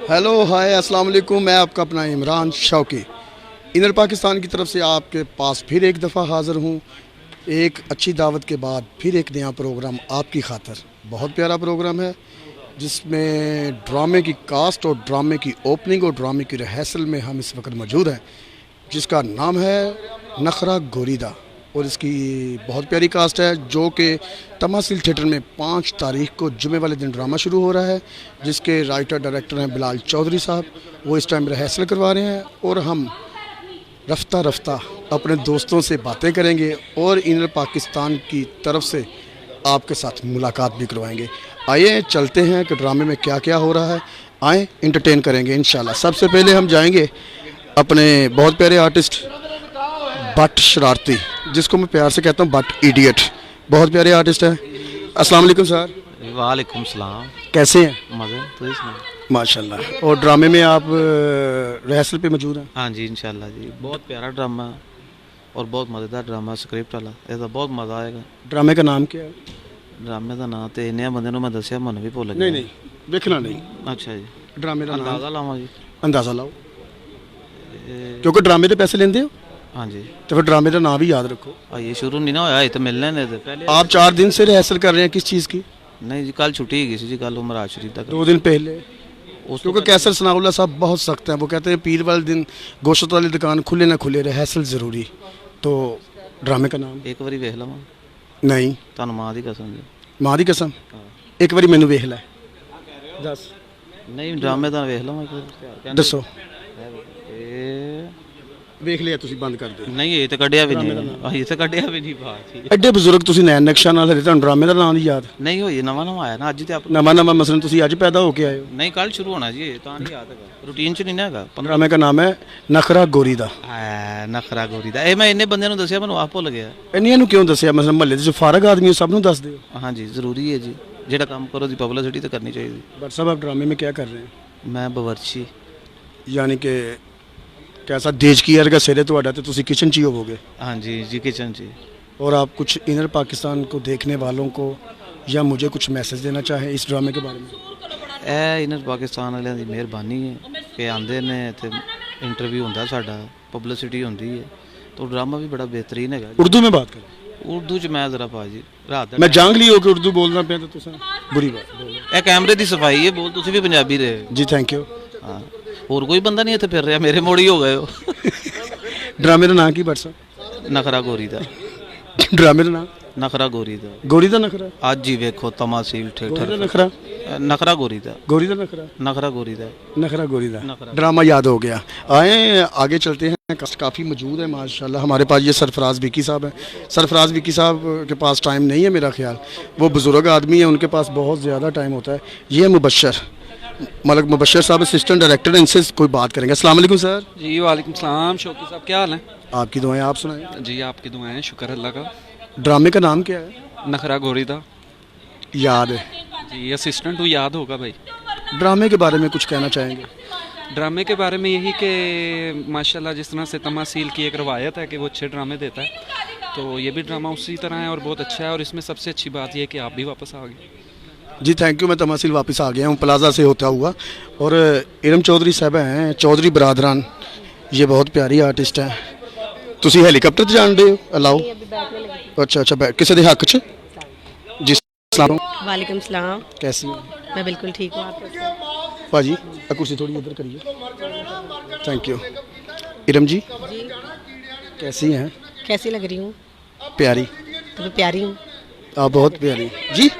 Hello hi अस्सलाम वालेकुम। मैं आपका अपना इमरान शौकी इनर पाकिस्तान की तरफ से आपके पास फिर एक दफ़ा हाज़िर हूँ। एक अच्छी दावत के बाद फिर एक नया प्रोग्राम आपकी खातर। बहुत प्यारा प्रोग्राम है जिसमें ड्रामे की कास्ट और ड्रामे की ओपनिंग और ड्रामे की रिहर्सल में हम इस वक्त मौजूद हैं, जिसका नाम है नखरा गोरीदा। और इसकी बहुत प्यारी कास्ट है जो कि तमासिल थिएटर में 5 तारीख को जुमे वाले दिन ड्रामा शुरू हो रहा है, जिसके राइटर डायरेक्टर हैं बिलाल चौधरी साहब। वो इस टाइम रिहर्सल करवा रहे हैं और हम रफ्ता रफ्ता अपने दोस्तों से बातें करेंगे और इनर पाकिस्तान की तरफ से आपके साथ मुलाकात भी करवाएंगे। आइए चलते हैं कि ड्रामे में क्या क्या हो रहा है, आए इंटरटेन करेंगे इंशाल्लाह। सबसे पहले हम जाएंगे अपने बहुत प्यारे आर्टिस्ट बट शरारती, जिसको मैं प्यार से कहता हूँ बट इडियट। बहुत प्यारे आर्टिस्ट हैं। अस्सलाम वालेकुम सर। वालेकुम सलाम। कैसे हैं? मज़े तो इसमें माशाल्लाह। और ड्रामे में आप रिहर्सल पे मौजूद हैं? हाँ जी इंशाल्लाह जी। बहुत प्यारा ड्रामा और बहुत मज़ेदार ड्रामा, स्क्रिप्ट वाला। ऐसा बहुत मज़ा आएगा। ड्रामे का नाम क्या है? ड्रामे का नाम तो इन्हें बंदे मैं दसिया मन भी भुल गया। नहीं नहीं देखना नहीं। अच्छा जी। ड्रामे का नाम अंदाज़ा लावा जी। अंदाज़ा लाओ, क्योंकि ड्रामे के पैसे लेंदे हो हाँ जी। तो फिर ड्रामे का नाम भी याद रखो। ये शुरू नहीं ना होया, ये तो मिलने ने पहले। आप 4 दिन से रिहर्सल कर रहे हैं, किस चीज़ की? नहीं जी, कल छुट्टी गई जी, कल उमराज शरीफ तक। 2 दिन पहले। उस क्योंकि कैसर सनाउल्ला साहब बहुत सख्त हैं। वो कहते हैं पीर वाले दिन गोश्त वाली दुकान खुले ना खुले, रिहर्सल ज़रूरी। तो ड्रामे का नाम एक बारी वेख लवा। नहीं, तुहानू मां दी कसम जी। मां दी कसम एक बारी मैनू वेख लै। दस नहीं ड्रामे का वेख लवा एक बार। दसो। ਵੇਖ ਲਿਆ ਤੁਸੀਂ ਬੰਦ ਕਰ ਦਿਓ। नहीं ये तो कढ़िया भी नहीं, ये तो कढ़िया भी नहीं बात। ਐਡੇ ਬਜ਼ੁਰਗ ਤੁਸੀਂ ਨੈਣ ਨਕਸ਼ਾ ਨਾਲ ਹਰੇ ਤੁਹਾਨੂੰ ਡਰਾਮੇ ਦਾ ਨਾਮ ਨਹੀਂ ਯਾਦ? नहीं हो ये नवा नवा आया ना अज तो आप। ਨਵਾਂ ਨਵਾਂ ਮਸलन ਤੁਸੀਂ ਅੱਜ ਪੈਦਾ ਹੋ ਕੇ ਆਏ ਹੋ। नहीं कल शुरू होना जी, तो नहीं याद है रूटीन च नहीं ना है। ਡਰਾਮੇ का नाम है नखरा गोरी ਦਾ। नखरा गोरी दा। मैं इन्ने बंदे ਨੂੰ ਦੱਸਿਆ, ਮੈਨੂੰ ਆਪ ਭੁੱਲ ਗਿਆ। ਇੰਨੀਆਂ ਨੂੰ ਕਿਉਂ ਦੱਸਿਆ? ਮਸलन ਮਹੱਲੇ ਦੇ ਜੋ ਫਾਰਗ ਆਦਮੀ ਹੋ ਸਭ ਨੂੰ ਦੱਸ ਦਿਓ। हाँ जी ज़रूरी है जी, जेड़ा काम करो दी पब्लिसिटी तो करनी चाहिए। बट साहब आप ड्रामे में क्या कर रहे हैं? मैं बावर्ची। यानी कि कैसा देश की अर्ग सिरे तो तुसी किचन ची होवोगे? हाँ जी जी किचन जी। और आप कुछ इनर पाकिस्तान को देखने वालों को या मुझे कुछ मैसेज देना चाहें इस ड्रामे के बारे में? ए इनर पाकिस्तान वालों की मेहरबानी है कि आंदे ने ते इंटरव्यू होंदा साडा, पब्लिसिटी होंदी है, तो ड्रामा भी बड़ा बेहतरीन है। उर्दू में बात करें। उर्दू च मैं जरा पाजी रात मैं जांगली हो के उर्दू बोलना पे तो तुसा बुरी बात बोलो। ए कैमरे दी सफाई है, बोल तुसी भी पंजाबी दे जी। Thank you. हाँ और कोई बंदा नहीं इतने फिर रहा, मेरे मोड़ ही हो गए हो। ड्रामे का नाम की बट साहब? नखरा गोरी दा। ड्रामे का नाम नखरा गोरी दा। गोरी दा नखरा? आज ही वेखो तमासील गोरी दा नखरा? नखरा गोरी दा। गोरी दा नखरा? नखरा गोरी दा। नखरा गोरी दा। ड्रामा याद हो गया। आए आगे चलते हैं। काफ़ी मौजूद है माशाल्लाह। हमारे पास ये सरफराज विकी साहब हैं। सरफराज विकी साहब के पास टाइम नहीं है मेरा ख्याल, वो बुज़ुर्ग आदमी है, उनके पास बहुत ज़्यादा टाइम होता है। ये है मुबशर मलक मुबशर साहब, असिस्टेंट डायरेक्टर, इनसे कोई बात करेंगे। अस्सलाम वालेकुम सर। जी वालेकुम सलाम। शौकी साहब क्या हाल है? आपकी दुआएं, आप सुनाएं। जी आपकी दुआएं, शुक्र अल्लाह का। ड्रामे का नाम क्या है? नखरा गोरी दा। याद है जी असिस्टेंट हूँ, याद होगा भाई। ड्रामे के बारे में कुछ कहना चाहेंगे? ड्रामे के बारे में यही कि माशाल्लाह जिस तरह से तमासील की एक रवायत है कि वो अच्छे ड्रामे देता है, तो ये भी ड्रामा उसी तरह है और बहुत अच्छा है। और इसमें सबसे अच्छी बात यह है कि आप भी वापस आ गए। जी थैंक यू। मैं तमासील वापस आ गया हूँ प्लाजा से होता हुआ। और इरम चौधरी साहब हैं, चौधरी बरादरान, ये बहुत प्यारी आर्टिस्ट हैं। तुसी हेलीकॉप्टर ते जान रहे हो? अलाओ। अच्छा अच्छा बैठ किसी के हक च जी। अस्सलाम वालेकुम सलाम। कैसी हैं? मैं बिल्कुल ठीक हूँ। आप कैसे हैं? पाजी कुर्सी थोड़ी इधर करिए। Thank you. इरम जी जी कैसी हैं? कैसी लग रही हूँ? प्यारी। तो मैं प्यारी हूँ। आप बहुत प्यारी जी।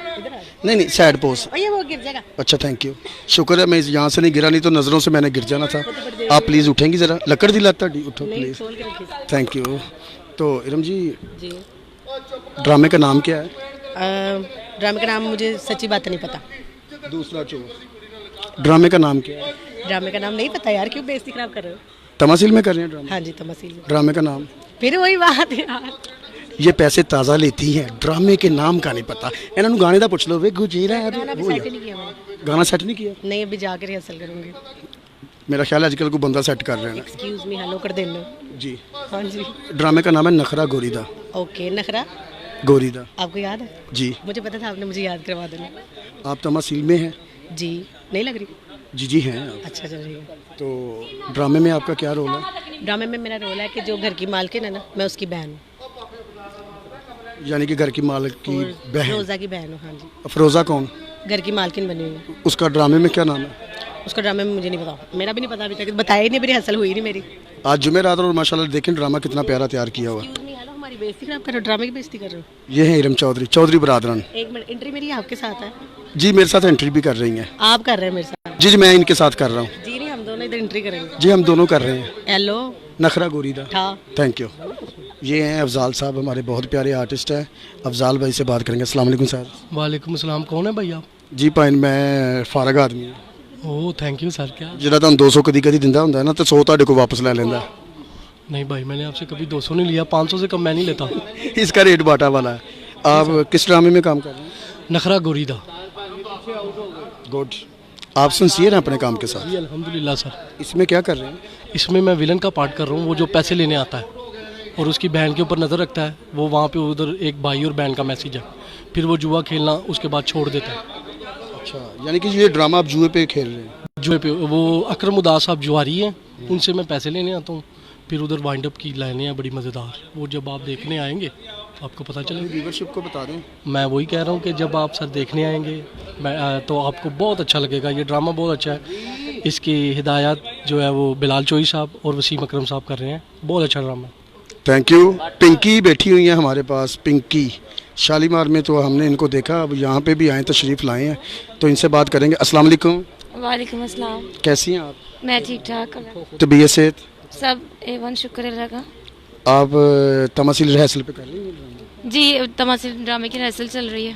नहीं नहीं साइड पोज। और ये वो गिर जाएगा। अच्छा थैंक यू, शुक्र है मैं यहाँ से नहीं गिरा, नहीं तो नज़रों से मैंने गिर जाना था। आप प्लीज़ उठेंगी ज़रा, लकड़ दी लाता डी उठो नहीं प्लीज़। खोल के रखिए। Thank you. तो इरम जी जी ड्रामे का नाम क्या है? ड्रामे का नाम मुझे सच्ची बात नहीं पता। दूसरा ड्रामे का नाम क्या है? ड्रामे का नाम नहीं पता यार, क्यों बेइज्जती खराब कर रहे हो? तमासील में कर रहे हैं ड्रामा? हाँ जी तमसील। ड्रामे का नाम फिर वही बात है यार। ये पैसे ताज़ा लेती हैं, ड्रामे के नाम का नहीं पता। इन्होंने गाने का पूछ लो वे गुजीरा है गाना भी वो सेट यार। नहीं किया मैंने। गाना सेट नहीं किया? नहीं अभी जाकर रिहर्सल करूँगी। मेरा ख्याल है आजकल को बंदा सेट कर रहे हैं। एक्सक्यूज मी, हेलो कर देना। जी। हाँ जी ड्रामे का नाम है नखरा गोरीदा। ओके। नखरा गोरीदा आपको याद है? जी। मुझे पता था, आपने मुझे याद करवा देना। आप तमासील में हैं? जी नहीं लग रही? जी जी हैं आप। अच्छा चल रही है। तो ड्रामे में आपका क्या रोल है? ड्रामे में मेरा रोल है कि जो घर की मालकिन है ना, मैं उसकी बहन हूँ। यानी कि घर की मालिक की और बहन। रोज़ा की बहन हूँ। हाँ जी, अफरोज़ा कौन? घर की मालकिन बनी हुई है। उसका ड्रामे में क्या नाम है? उसका ड्रामे में मुझे नहीं पता, मेरा भी नहीं पता, अभी तक बताया ही नहीं, मेरी हसल हुई नहीं मेरी। आज जुमेरात और माशाल्लाह देखें ड्रामा कितना प्यारा तैयार किया हुआ है। Excuse me, हेलो, हमारी बेइज्जती खराब कर रहे हो, ड्रामे की बेइज्जती कर रहे हो। ये है इरम चौधरी, चौधरी बरादरान। एक मिनट, एंट्री मेरी आपके साथ है। जी मेरे साथ एंट्री भी कर रही हैं। आप कर रहे हैं मेरे साथ? जी जी मैं इनके साथ कर रहा हूँ। जी नहीं, हम दोनों इधर एंट्री करेंगे। जी हम दोनों कर रहे हैं। हेलो नखरा गोरीदा। ठा। Thank you. ये हैं अफजाल साहब, हमारे बहुत प्यारे आर्टिस्ट हैं। अफजाल भाई से बात करेंगे। अस्सलाम वालेकुम सर। वालेकुम अस्सलाम। कौन है भाई आप? जी भाई मैं फारग आदमी हूँ। Oh thank you sir. क्या? ਜਿਹੜਾ ਤੁਹਾਨੂੰ 200 ਕਦੀ ਕਦੀ ਦਿੰਦਾ ਹੁੰਦਾ ਨਾ ਤੇ 100 ਤੁਹਾਡੇ ਕੋਲ ਵਾਪਸ ਲੈ ਲੈਂਦਾ। नहीं भाई, मैंने आपसे कभी 200 नहीं लिया, 500 से कम मैं नहीं लेता। इसका रेट बाटा वाला है। आप किस ड्रामे में काम कर रहे हैं? नखरा गोरीदा। गुड। आप सिंसियर हैं अपने काम के साथ? जी अल्हम्दुलिल्लाह सर। इसमें क्या कर रहे हैं? इसमें मैं विलन का पार्ट कर रहा हूँ, वो जो पैसे लेने आता है और उसकी बहन के ऊपर नज़र रखता है। वो वहाँ पे उधर एक भाई और बहन का मैसेज है, फिर वो जुआ खेलना उसके बाद छोड़ देता है। अच्छा, यानी कि ये ड्रामा आप जुए पे खेल रहे हैं? जुए पे वो अकरम उदास साहब जुआरी हैं, उनसे मैं पैसे लेने आता हूँ, फिर उधर वाइंड अप की लाइनें हैं बड़ी मज़ेदार। वो जब आप देखने आएंगे आपको पता चलेगा। व्यूवरशिप को बता दें। मैं वही कह रहा हूँ कि जब आप सर देखने आएंगे तो आपको बहुत अच्छा लगेगा। ये ड्रामा बहुत अच्छा है। इसकी हिदायत जो है वो बिलाल चोई साहब और वसीम अकरम साहब कर रहे हैं। बहुत अच्छा ड्रामा है। Thank you. पिंकी बैठी हुई हैं हमारे पास। पिंकी शालीमार में तो हमने इनको देखा, अब यहाँ पे भी आए, तशरीफ़ लाए हैं, तो इनसे बात करेंगे। अस्सलाम वालेकुम। वालेकुम अस्सलाम। कैसी हैं आप? मैं ठीक ठाक, तबीयत सेहत? सब एवन, शुक्र अल्लाह का। आप तमासील रिहर्सल पे कर रही हैं? जी तमाशिल ड्रामे की रिहर्सल चल रही है।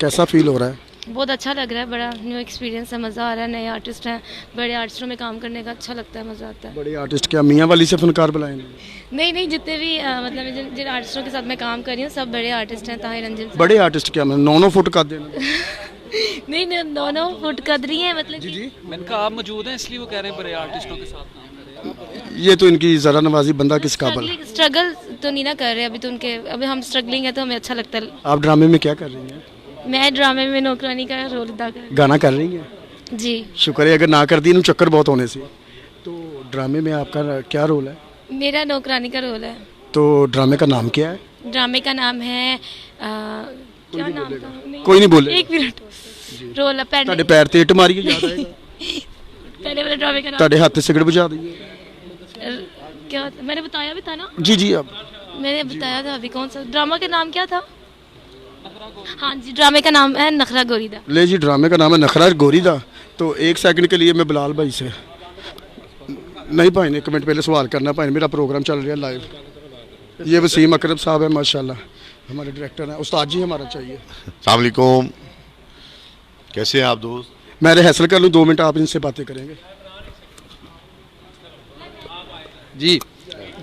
कैसा फील हो रहा है? बहुत अच्छा लग रहा है, बड़ा न्यू एक्सपीरियंस है, मज़ा आ रहा है। नए आर्टिस्ट हैं, बड़े आर्टिस्टों में काम करने का अच्छा लगता है, मज़ा आता है। बड़े आर्टिस्ट क्या मियाँ वाली से फनकार बुलाए? नहीं जितने भी मतलब जिन आर्टिस्टों के साथ मैं काम कर रही हूँ सब बड़े आर्टिस्ट हैं। ताहिर अंजुम साहब। बड़े आर्टिस्ट क्या, मैं 9 फुट का देना? नहीं दोनों फुट कदरी हैं, मतलब जी जी। मैंने कहा आप मौजूद हैं इसलिए वो कह रहे हैं बड़े आर्टिस्टों के साथ काम करें। ये तो इनकी ज़रा नवाजी बंदा किस काबल है? स्ट्रगल तो नहीं ना कर रहे अभी, तो उनके अभी हम स्ट्रगलिंग है तो हमें अच्छा लगता है। आप ड्रामे में क्या कर रही हैं? मैं ड्रामे में नौकरानी का रोल अदा कर। गाना कर रही हैं? जी शुक्र है, अगर ना कर दी चक्कर बहुत होने से। तो ड्रामे में आपका क्या रोल है? मेरा नौकरानी का रोल है। तो ड्रामे का नाम क्या है? ड्रामे का नाम है क्या नाम था? कोई नहीं बोले। एक मिनट। रोल है पहले ਤੁਹਾਡੇ ਪੈਰ ਤੇ ਇੱਟ ਮਾਰੀਏ याद आएगा। वाले ड्रामे का नाम ਤੁਹਾਡੇ हत्थ से सिगरेट बुझा दीजिए। क्या था? मैंने बताया भी था ना। जी जी। अब मैंने बताया था अभी। कौन सा ड्रामा का नाम क्या था? हाँ जी, ड्रामे का नाम है नखरा गोरीदा। ले जी, ड्रामे का नाम है नखरा गोरीदा। तो एक सेकंड के लिए मैं बिलाल भाई से, नहीं भाई ने एक मिनट पहले सवाल करना। भाई मेरा प्रोग्राम चल रहा है लाइव। ये वसीम अकरम साहब है, माशाल्लाह हमारे डायरेक्टर हैं। उस्ताद जी हमारा चाहिए। अस्सलाम वालेकुम। कैसे हैं आप दोस्त? मैं रिहर्सल कर लूँ 2 मिनट, आप इनसे बातें करेंगे।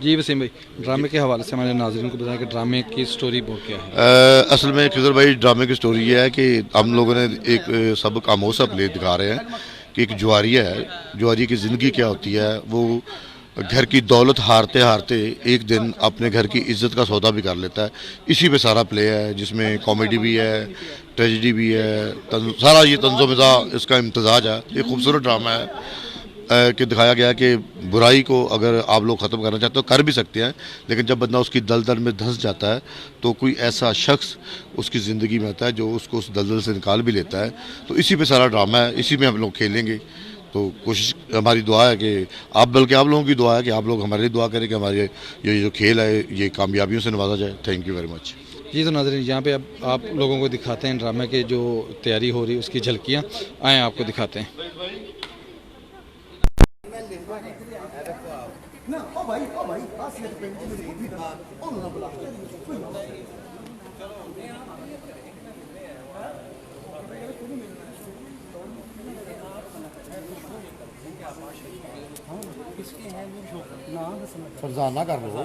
जी वसीम भाई, ड्रामे के हवाले से हमारे नाज़रीन को बताएं कि ड्रामे की स्टोरी वो क्या है? असल में खिजर भाई, ड्रामे की स्टोरी ये है कि हम लोगों ने एक सबक आमोज़ प्ले दिखा रहे हैं कि एक जुआरिया है, जुआरी की ज़िंदगी क्या होती है। वो घर की दौलत हारते हारते एक दिन अपने घर की इज्जत का सौदा भी कर लेता है। इसी पे सारा प्ले है, जिसमें कॉमेडी भी है, ट्रेजिडी भी है, सारा ये तंज़ो मिज़ा इसका इम्तजाज है। ये खूबसूरत ड्रामा है कि दिखाया गया कि बुराई को अगर आप लोग ख़त्म करना चाहते हो कर भी सकते हैं, लेकिन जब बंदा उसकी दलदल में धंस जाता है तो कोई ऐसा शख्स उसकी ज़िंदगी में आता है जो उसको उस दलदल से निकाल भी लेता है। तो इसी पे सारा ड्रामा है, इसी में हम लोग खेलेंगे। तो कोशिश, हमारी दुआ है कि आप, बल्कि आप लोगों की दुआ है कि आप लोग हमारे लिए दुआ करें कि हमारे ये जो खेल है ये कामयाबियों से नवाजा जाए। Thank you very much. जी तो नाज़रीन, यहाँ पे अब आप लोगों को दिखाते हैं ड्रामे के जो तैयारी हो रही है उसकी झलकियाँ। आएँ आपको दिखाते हैं। फरजाना कर लो।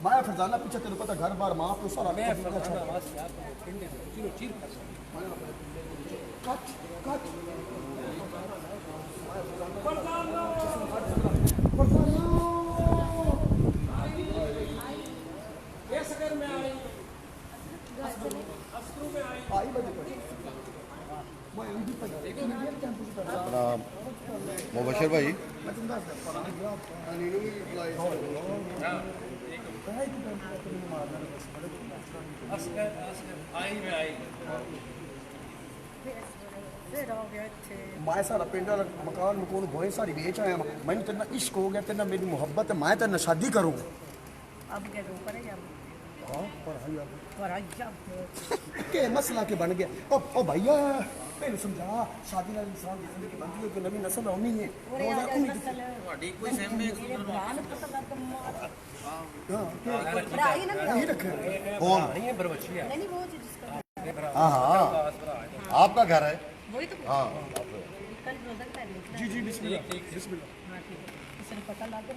मैं फरजाना पीछे तेरे पता घर बार माँ पे सारा अपना मुबशर भाई मैं सारा पिंड वाला मकान मकून भोए सारी बेच आया मैंने तेरे नाल इश्क हो गया तेरे नाल मेरी मोहब्बत है मैं तेरे नाल शादी करूँ अब क्या करूं पर के मसला के बन गया ओ भैया मैंने समझा शादी नाल इंसान की जिंदगी बनती है कि नवी नस्ल होनी है हाँ हाँ आपका घर है वही तो हाँ कल रोजा कर जी जी बिस्मिल्लाह बिस्मिल्लाह पता लग गया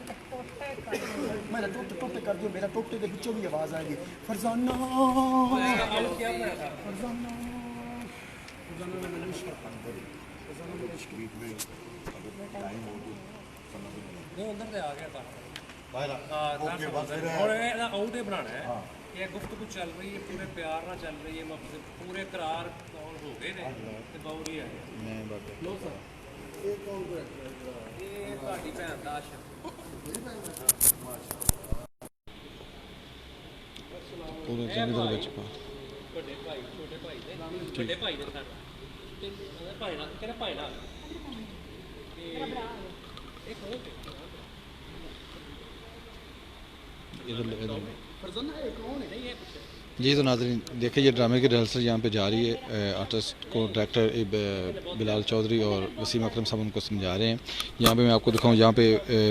मेरा टोटे टोटे कर दियो मेरा टोटे के पिछों भी आवाज आएगी फरजाना फरजाना आउट ही बनाना है ये गुफ्तगू चल रही है पूरे प्यार ना चल रही है मतलब पूरे करार हो गए ने ते बाउरी है लो सर ये कौन ये ਤੁਹਾਡੀ ਭੈਣ ਦਾ ਆਸ਼ਰ पूरे जमीदार बच पा ਵੱਡੇ ਭਾਈ ਛੋਟੇ ਭਾਈ ਦੇ ਵੱਡੇ ਭਾਈ ਦੇ ਸਾਡਾ ਤੇ ਉਹਦਾ ਭਾਈ ਨਾਲ ਕਿਹੜਾ ਭਾਈ ਨਾਲ ਇਹ ਕੋਲ इधर जी तो नाज़रीन देखिए ये ड्रामे की रिहर्सल यहाँ पे जारी है आर्टिस्ट को डायरेक्टर बिलाल चौधरी और वसीम अकरम साहब उनको समझा रहे हैं। यहाँ पे मैं आपको दिखाऊँ यहाँ पे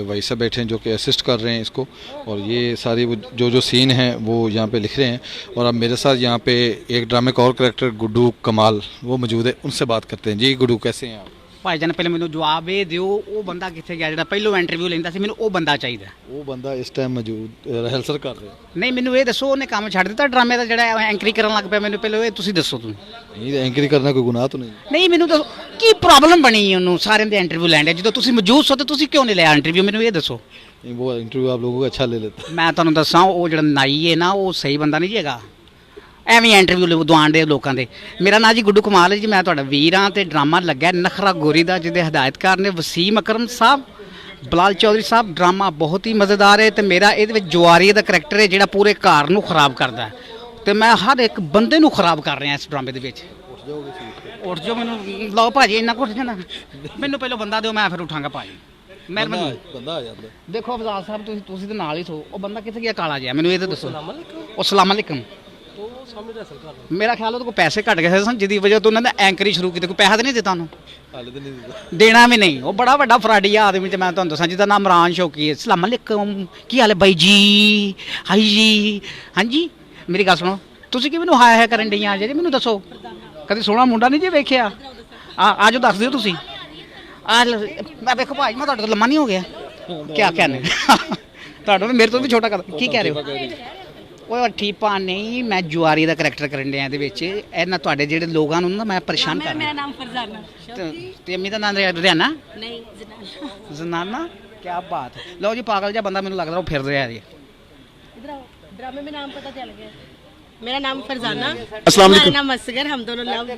भाई साहब बैठे हैं जो कि असिस्ट कर रहे हैं इसको और ये सारी वो जो सीन हैं वो यहाँ पे लिख रहे हैं। और अब मेरे साथ यहाँ पे एक ड्रामे का और करैक्टर गुड्डू कमाल वो मौजूद है, उनसे बात करते हैं। जी गुड्डू कैसे हैं आप? ਭਾਈ ਜਾਨ ਪਹਿਲੇ ਮੈਨੂੰ ਜਵਾਬ ਇਹ ਦਿਓ ਉਹ ਬੰਦਾ ਕਿੱਥੇ ਗਿਆ ਜਿਹੜਾ ਪਹਿਲੋਂ ਇੰਟਰਵਿਊ ਲੈਂਦਾ ਸੀ, ਮੈਨੂੰ ਉਹ ਬੰਦਾ ਚਾਹੀਦਾ। वो बंदा इस टाइम मौजूद रिहर्सल कर रहे हैं। ਨਹੀਂ ਮੈਨੂੰ ਇਹ ਦੱਸੋ ਉਹਨੇ ਕੰਮ ਛੱਡ ਦਿੱਤਾ ਡਰਾਮੇ ਦਾ ਜਿਹੜਾ ਐਂਕਰੀ ਕਰਨ ਲੱਗ ਪਿਆ? ਮੈਨੂੰ ਪਹਿਲਾਂ ਇਹ ਤੁਸੀਂ ਦੱਸੋ। ਤੁਸੀਂ नहीं एंकरिंग करना कोई गुनाह तो नहीं? ਨਹੀਂ ਮੈਨੂੰ ਦੱਸੋ ਕੀ ਪ੍ਰੋਬਲਮ ਬਣੀ ਉਹਨੂੰ ਸਾਰਿਆਂ ਦੇ ਇੰਟਰਵਿਊ ਲੈਣ ਦੇ? ਜਦੋਂ ਤੁਸੀਂ ਮੌਜੂਦ ਸੋ ਤੇ ਤੁਸੀਂ ਕਿਉਂ ਨਹੀਂ ਲਿਆ ਇੰਟਰਵਿਊ? ਮੈਨੂੰ ਇਹ ਦੱਸੋ। नहीं वो इंटरव्यू आप लोगों को अच्छा ले लेता। ਮੈਂ ਤੁਹਾਨੂੰ ਦੱਸਾਂ ਉਹ ਜਿਹੜਾ ਨਾਈ ਹੈ ਨਾ ਉਹ ਸਹੀ ਬੰਦਾ ਨਹੀਂ ਜੀ ਹੈਗਾ ਐਵੇਂ ਇੰਟਰਵਿਊ ਦਵਾਉਣ ਦੇ ਲੋਕਾਂ ਦੇ। ਮੇਰਾ ਨਾਂ ਜੀ ਗੁੱਡੂ ਕਮਾਲ ਹੈ ਜੀ, ਮੈਂ ਤੁਹਾਡਾ ਵੀਰ ਹਾਂ ਤੇ ਡਰਾਮਾ ਲੱਗਾ ਨਖਰਾ ਗੋਰੀ ਦਾ ਜਿਹਦੇ ਹਦਾਇਤਕਾਰ ਨੇ ਵਸੀਮ ਅਕਰਮ ਸਾਹਿਬ, ਬਿਲਾਲ ਚੌਧਰੀ ਸਾਹਿਬ। ਡਰਾਮਾ ਬਹੁਤ ਹੀ ਮਜ਼ੇਦਾਰ ਹੈ ਤੇ ਮੇਰਾ ਇਹਦੇ ਵਿੱਚ ਜਵਾਰੀ ਦਾ ਕਰੈਕਟਰ ਹੈ ਜਿਹੜਾ ਪੂਰੇ ਘਰ ਨੂੰ ਖਰਾਬ ਕਰਦਾ ਤੇ ਮੈਂ ਹਰ ਇੱਕ ਬੰਦੇ ਨੂੰ ਖਰਾਬ ਕਰ ਰਿਹਾ ਇਸ ਡਰਾਮੇ ਦੇ ਵਿੱਚ। ਉੱਠ ਜਾਓ ਮੈਨੂੰ ਲਓ ਭਾਜੀ ਇੰਨਾ ਕੁੱਟ ਜਾਣਾ ਮੈਨੂੰ ਪਹਿਲਾਂ ਬੰਦਾ ਦਿਓ ਮੈਂ ਫਿਰ ਉਠਾਂਗਾ ਭਾਜੀ। ਮਿਹਰਬਾਨੀ। बंदा आ जाता। ਦੇਖੋ ਅਫਜ਼ਾਲ ਸਾਹਿਬ ਤੁਸੀਂ ਤੇ ਨਾਲ ਹੀ ਸੋ ਉਹ ਬੰਦਾ ਕਿੱਥੇ ਗਿਆ ਕਾਲਾ ਜਿਹਾ ਮੈਨੂੰ ਇਹ ਤਾਂ ਦੱਸੋ। ਉਹ ਸਲਾਮ ਅਲੈਕਮ ਮੇਰਾ ਖਿਆਲ ਉਹਦੇ ਕੋਲ ਪੈਸੇ ਘੱਟ ਗਏ ਸਨ ਜਿਹਦੀ ਵਜ੍ਹਾ ਤੋਂ ਉਹਨਾਂ ਨੇ ਐਂਕਰੀ ਸ਼ੁਰੂ ਕੀਤੀ। ਕੋਈ ਪੈਸਾ ਤਾਂ ਨਹੀਂ ਦਿੱਤਾ ਉਹਨੂੰ? हाल तो नहीं ਦੇਣਾ ਵੀ ਨਹੀਂ। ਉਹ ਬੜਾ ਵੱਡਾ ਫਰਾਡੀ ਆ ਆਦਮੀ ਤੇ ਮੈਂ ਤੁਹਾਨੂੰ ਦੱਸਾਂ ਜਿਹਦਾ ਨਾਮ ਇਮਰਾਨ ਸ਼ੌਕੀ ਹੈ। ਸਲਾਮ ਅਲੈਕਮ ਕੀ ਹਾਲ ਹੈ ਬਾਈ ਜੀ? ਹਾਈ ਜੀ ਹਾਂਜੀ ਮੇਰੀ ਗੱਲ ਸੁਣੋ ਤੁਸੀਂ ਕੀ ਮੈਨੂੰ ਹਾਇਆ ਕਰਨ ਡਈਆਂ ਜੇ ਮੈਨੂੰ ਦੱਸੋ। ਕਦੇ ਸੋਹਣਾ ਮੁੰਡਾ ਨਹੀਂ ਜੇ ਵੇਖਿਆ? ਆ ਜਾਓ ਦੱਸ ਦਿਓ ਤੁਸੀਂ। ਮੈਂ ਵੇਖੋ ਭਾਈ ਮੈਂ ਤੁਹਾਡੇ ਤੋਂ ਲੰਮਾ ਨਹੀਂ ਹੋ ਗਿਆ ਕਿਆ ਕਹਿੰਦੇ ਤੁਹਾਡੇ ਮੇਰੇ ਤੋਂ ਵੀ ਛੋਟਾ ਕਰ ਕੀ ਕਹਿ ਰਹੇ ਹੋ? ਉਹ ਠੀਪਾ ਨਹੀਂ ਮੈਂ ਜੁਆਰੀ ਦਾ ਕਰੈਕਟਰ ਕਰਨ ਡਿਆ ਇਹਦੇ ਵਿੱਚ। ਇਹਨਾਂ ਤੁਹਾਡੇ ਜਿਹੜੇ ਲੋਕਾਂ ਨੂੰ ਨਾ ਮੈਂ ਪਰੇਸ਼ਾਨ ਕਰ मेरा नाम फरजाना ਤੇ ਅੰਮੀ ਦਾ ਨਾਮ ਰਿਆਨਾ नहीं जनाना। ਜ਼ਨਾਨਾ ਕੀ ਬਾਤ ਹੈ। ਲਓ ਜੀ ਪਾਗਲ ਜਿਹਾ ਬੰਦਾ ਮੈਨੂੰ ਲੱਗਦਾ ਉਹ ਫਿਰ ਰਿਹਾ ਜੀ। इधर आओ ड्रामे में नाम पता चल गया। मेरा नाम फरजाना, अस्सलाम वालेकुम। मेरा नाम असगर, हम दोनों लव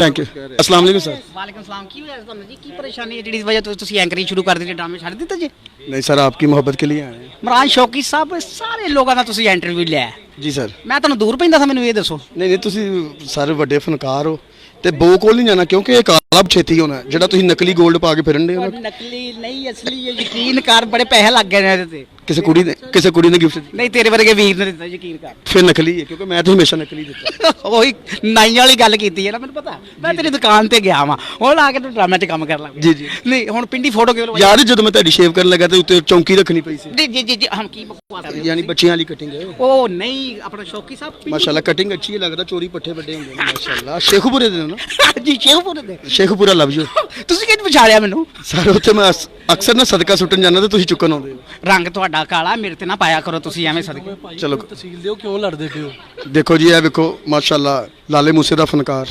थैंक यू अस्सलाम वालेकुम सर। ਵਾਲੇਕੁਮ ਸਲਾਮ। ਕੀ ਹੋਇਆ ਤੁਹਾਨੂੰ ਜੀ? ਕੀ ਪਰੇਸ਼ਾਨੀ ਹੈ ਜਿਹੜੀ ਵਜ੍ਹਾ ਤੋਂ ਤੁਸੀਂ ਐਂਕਰਿੰਗ ਸ਼ੁਰੂ ਕਰ ਦਿੱਤੀ ਡਰਾਮੇ ਛੱਡ ਦਿੱਤੇ ਜੀ? नहीं सर आपकी मोहब्बत के लिए आए हैं। ਇਮਰਾਨ ਸ਼ੌਕੀ ਸਾਹਿਬ ਸਾਰੇ ਲੋਕਾਂ ਦਾ ਤੁਸੀਂ ਇੰਟਰਵਿਊ ਲਿਆ। जी सर। ਮੈਂ ਤੁਹਾਨੂੰ ਦੂਰ ਪੈਂਦਾ ਸੀ ਮੈਨੂੰ ਇਹ ਦੱਸੋ। नहीं नहीं ਤੁਸੀਂ ਸਾਰੇ ਵੱਡੇ ਫਨਕਾਰ ਹੋ ਤੇ ਬੋ ਕੋਲ ਨਹੀਂ ਜਾਣਾ ਕਿਉਂਕਿ ਇਹ ਕਾਲਬ ਛੇਤੀ ਹੋਣਾ ਜਿਹੜਾ ਤੁਸੀਂ ਨਕਲੀ 골ਡ ਪਾ ਕੇ ਫਿਰਨ ਦੇ ਹੋ। ਨਕਲੀ ਨਹੀਂ ਅਸਲੀ ਹੈ, ਯਕੀਨ ਕਰ ਬੜੇ ਪੈਸੇ ਲੱਗ ਗਏ ਨੇ ਇਹਦੇ ਤੇ। ਕਿਸੇ ਕੁੜੀ ਨੇ ਗਿਫਟ ਨਹੀਂ ਤੇਰੇ ਵਰਗੇ ਵੀਰ ਨੇ ਦਿੱਤਾ, ਯਕੀਨ ਕਰ। ਫਿਰ ਨਕਲੀ ਹੈ ਕਿਉਂਕਿ ਮੈਂ ਤਾਂ ਹਮੇਸ਼ਾ ਨਕਲੀ ਦਿੱਤਾ। ਉਹੀ ਨਾਈ ਵਾਲੀ ਗੱਲ ਕੀਤੀ ਹੈ ਨਾ ਮੈਨੂੰ ਪਤਾ। ਮੈਂ ਤੇਰੀ ਦੁਕਾਨ ਤੇ ਗਿਆ ਵਾਂ ਹੁਣ ਆ ਕੇ ਤੂੰ ਡਰਾਮੇ 'ਚ ਕੰਮ ਕਰਨ ਲੱਗ ਜੀ ਜੀ ਨਹੀਂ ਹੁਣ ਪਿੰਡੀ ਫੋਟੋ ਕਿਉਂ ਯਾਦ ਹੈ ਜਦੋਂ ਮੈਂ ਤੁਹਾਡੀ ਸ਼ੇਵ ਕਰਨ ਲੱਗਾ ਤੇ ਉੱਤੇ ਚੌਂਕੀ ਰੱਖਣੀ ਪਈ ਸੀ? ਜੀ ਜੀ ਜੀ ਹਮ ਕੀ ਬਕਵਾਸ ਕਰ ਰਹੇ ਯਾਨੀ ਬੱਚਿਆਂ ਵਾਲੀ ਕਟਿੰਗ ਹੈ ਉਹ ਨਹੀਂ ਆਪਣਾ ਸ਼ੌਕੀ ਸਾਹਿਬ ਪਿੰਡੀ- ਮਾਸ਼ਾਅੱਲਾ ਕਟਿੰਗ ਅੱਛੀ ਹੈ ਲੱਗਦਾ ਚੋਰੀ ਪੱਠੇ ਵੱਡੇ ਹੁੰਦੇ ਨੇ ਮਾਸ਼ਾਅੱਲਾ। ਸ਼ੇਖੂਪੁਰੇ ਦੇ ਹੋ ਨਾ? ਜੀ ਸ਼ੇਖਪੁਰ ਦੇ। Sheikhupura love you. ਤੁਸੀਂ ਕਿਹਨੂੰ ਪਛਾੜਿਆ ਮੈਨੂੰ? ਸਰ ਉੱਥੇ ਮੈਂ ਅਕਸਰ ਨਾ ਸਦਕਾ ਸੁੱਟਣ ਜਾਂਦਾ ਤੇ ਤੁਸੀਂ ਚੁੱਕਣ ਆਉਂਦੇ ਹੋ। ਰੰਗ ਤੁਹਾਡਾ ਕਾਲਾ ਮੇਰੇ ਤੇ ਨਾ ਪਾਇਆ ਕਰੋ ਤੁਸੀਂ ਐਵੇਂ ਸਦਕੇ। ਚਲੋ तहसील दो क्यों लड़ते पे हो? ਦੇਖੋ ਜੀ ਇਹ ਵੇਖੋ ਮਾਸ਼ਾਅੱਲਾ ਲਾਲੇ ਮੂਸੇ ਦਾ ਫਨਕਾਰ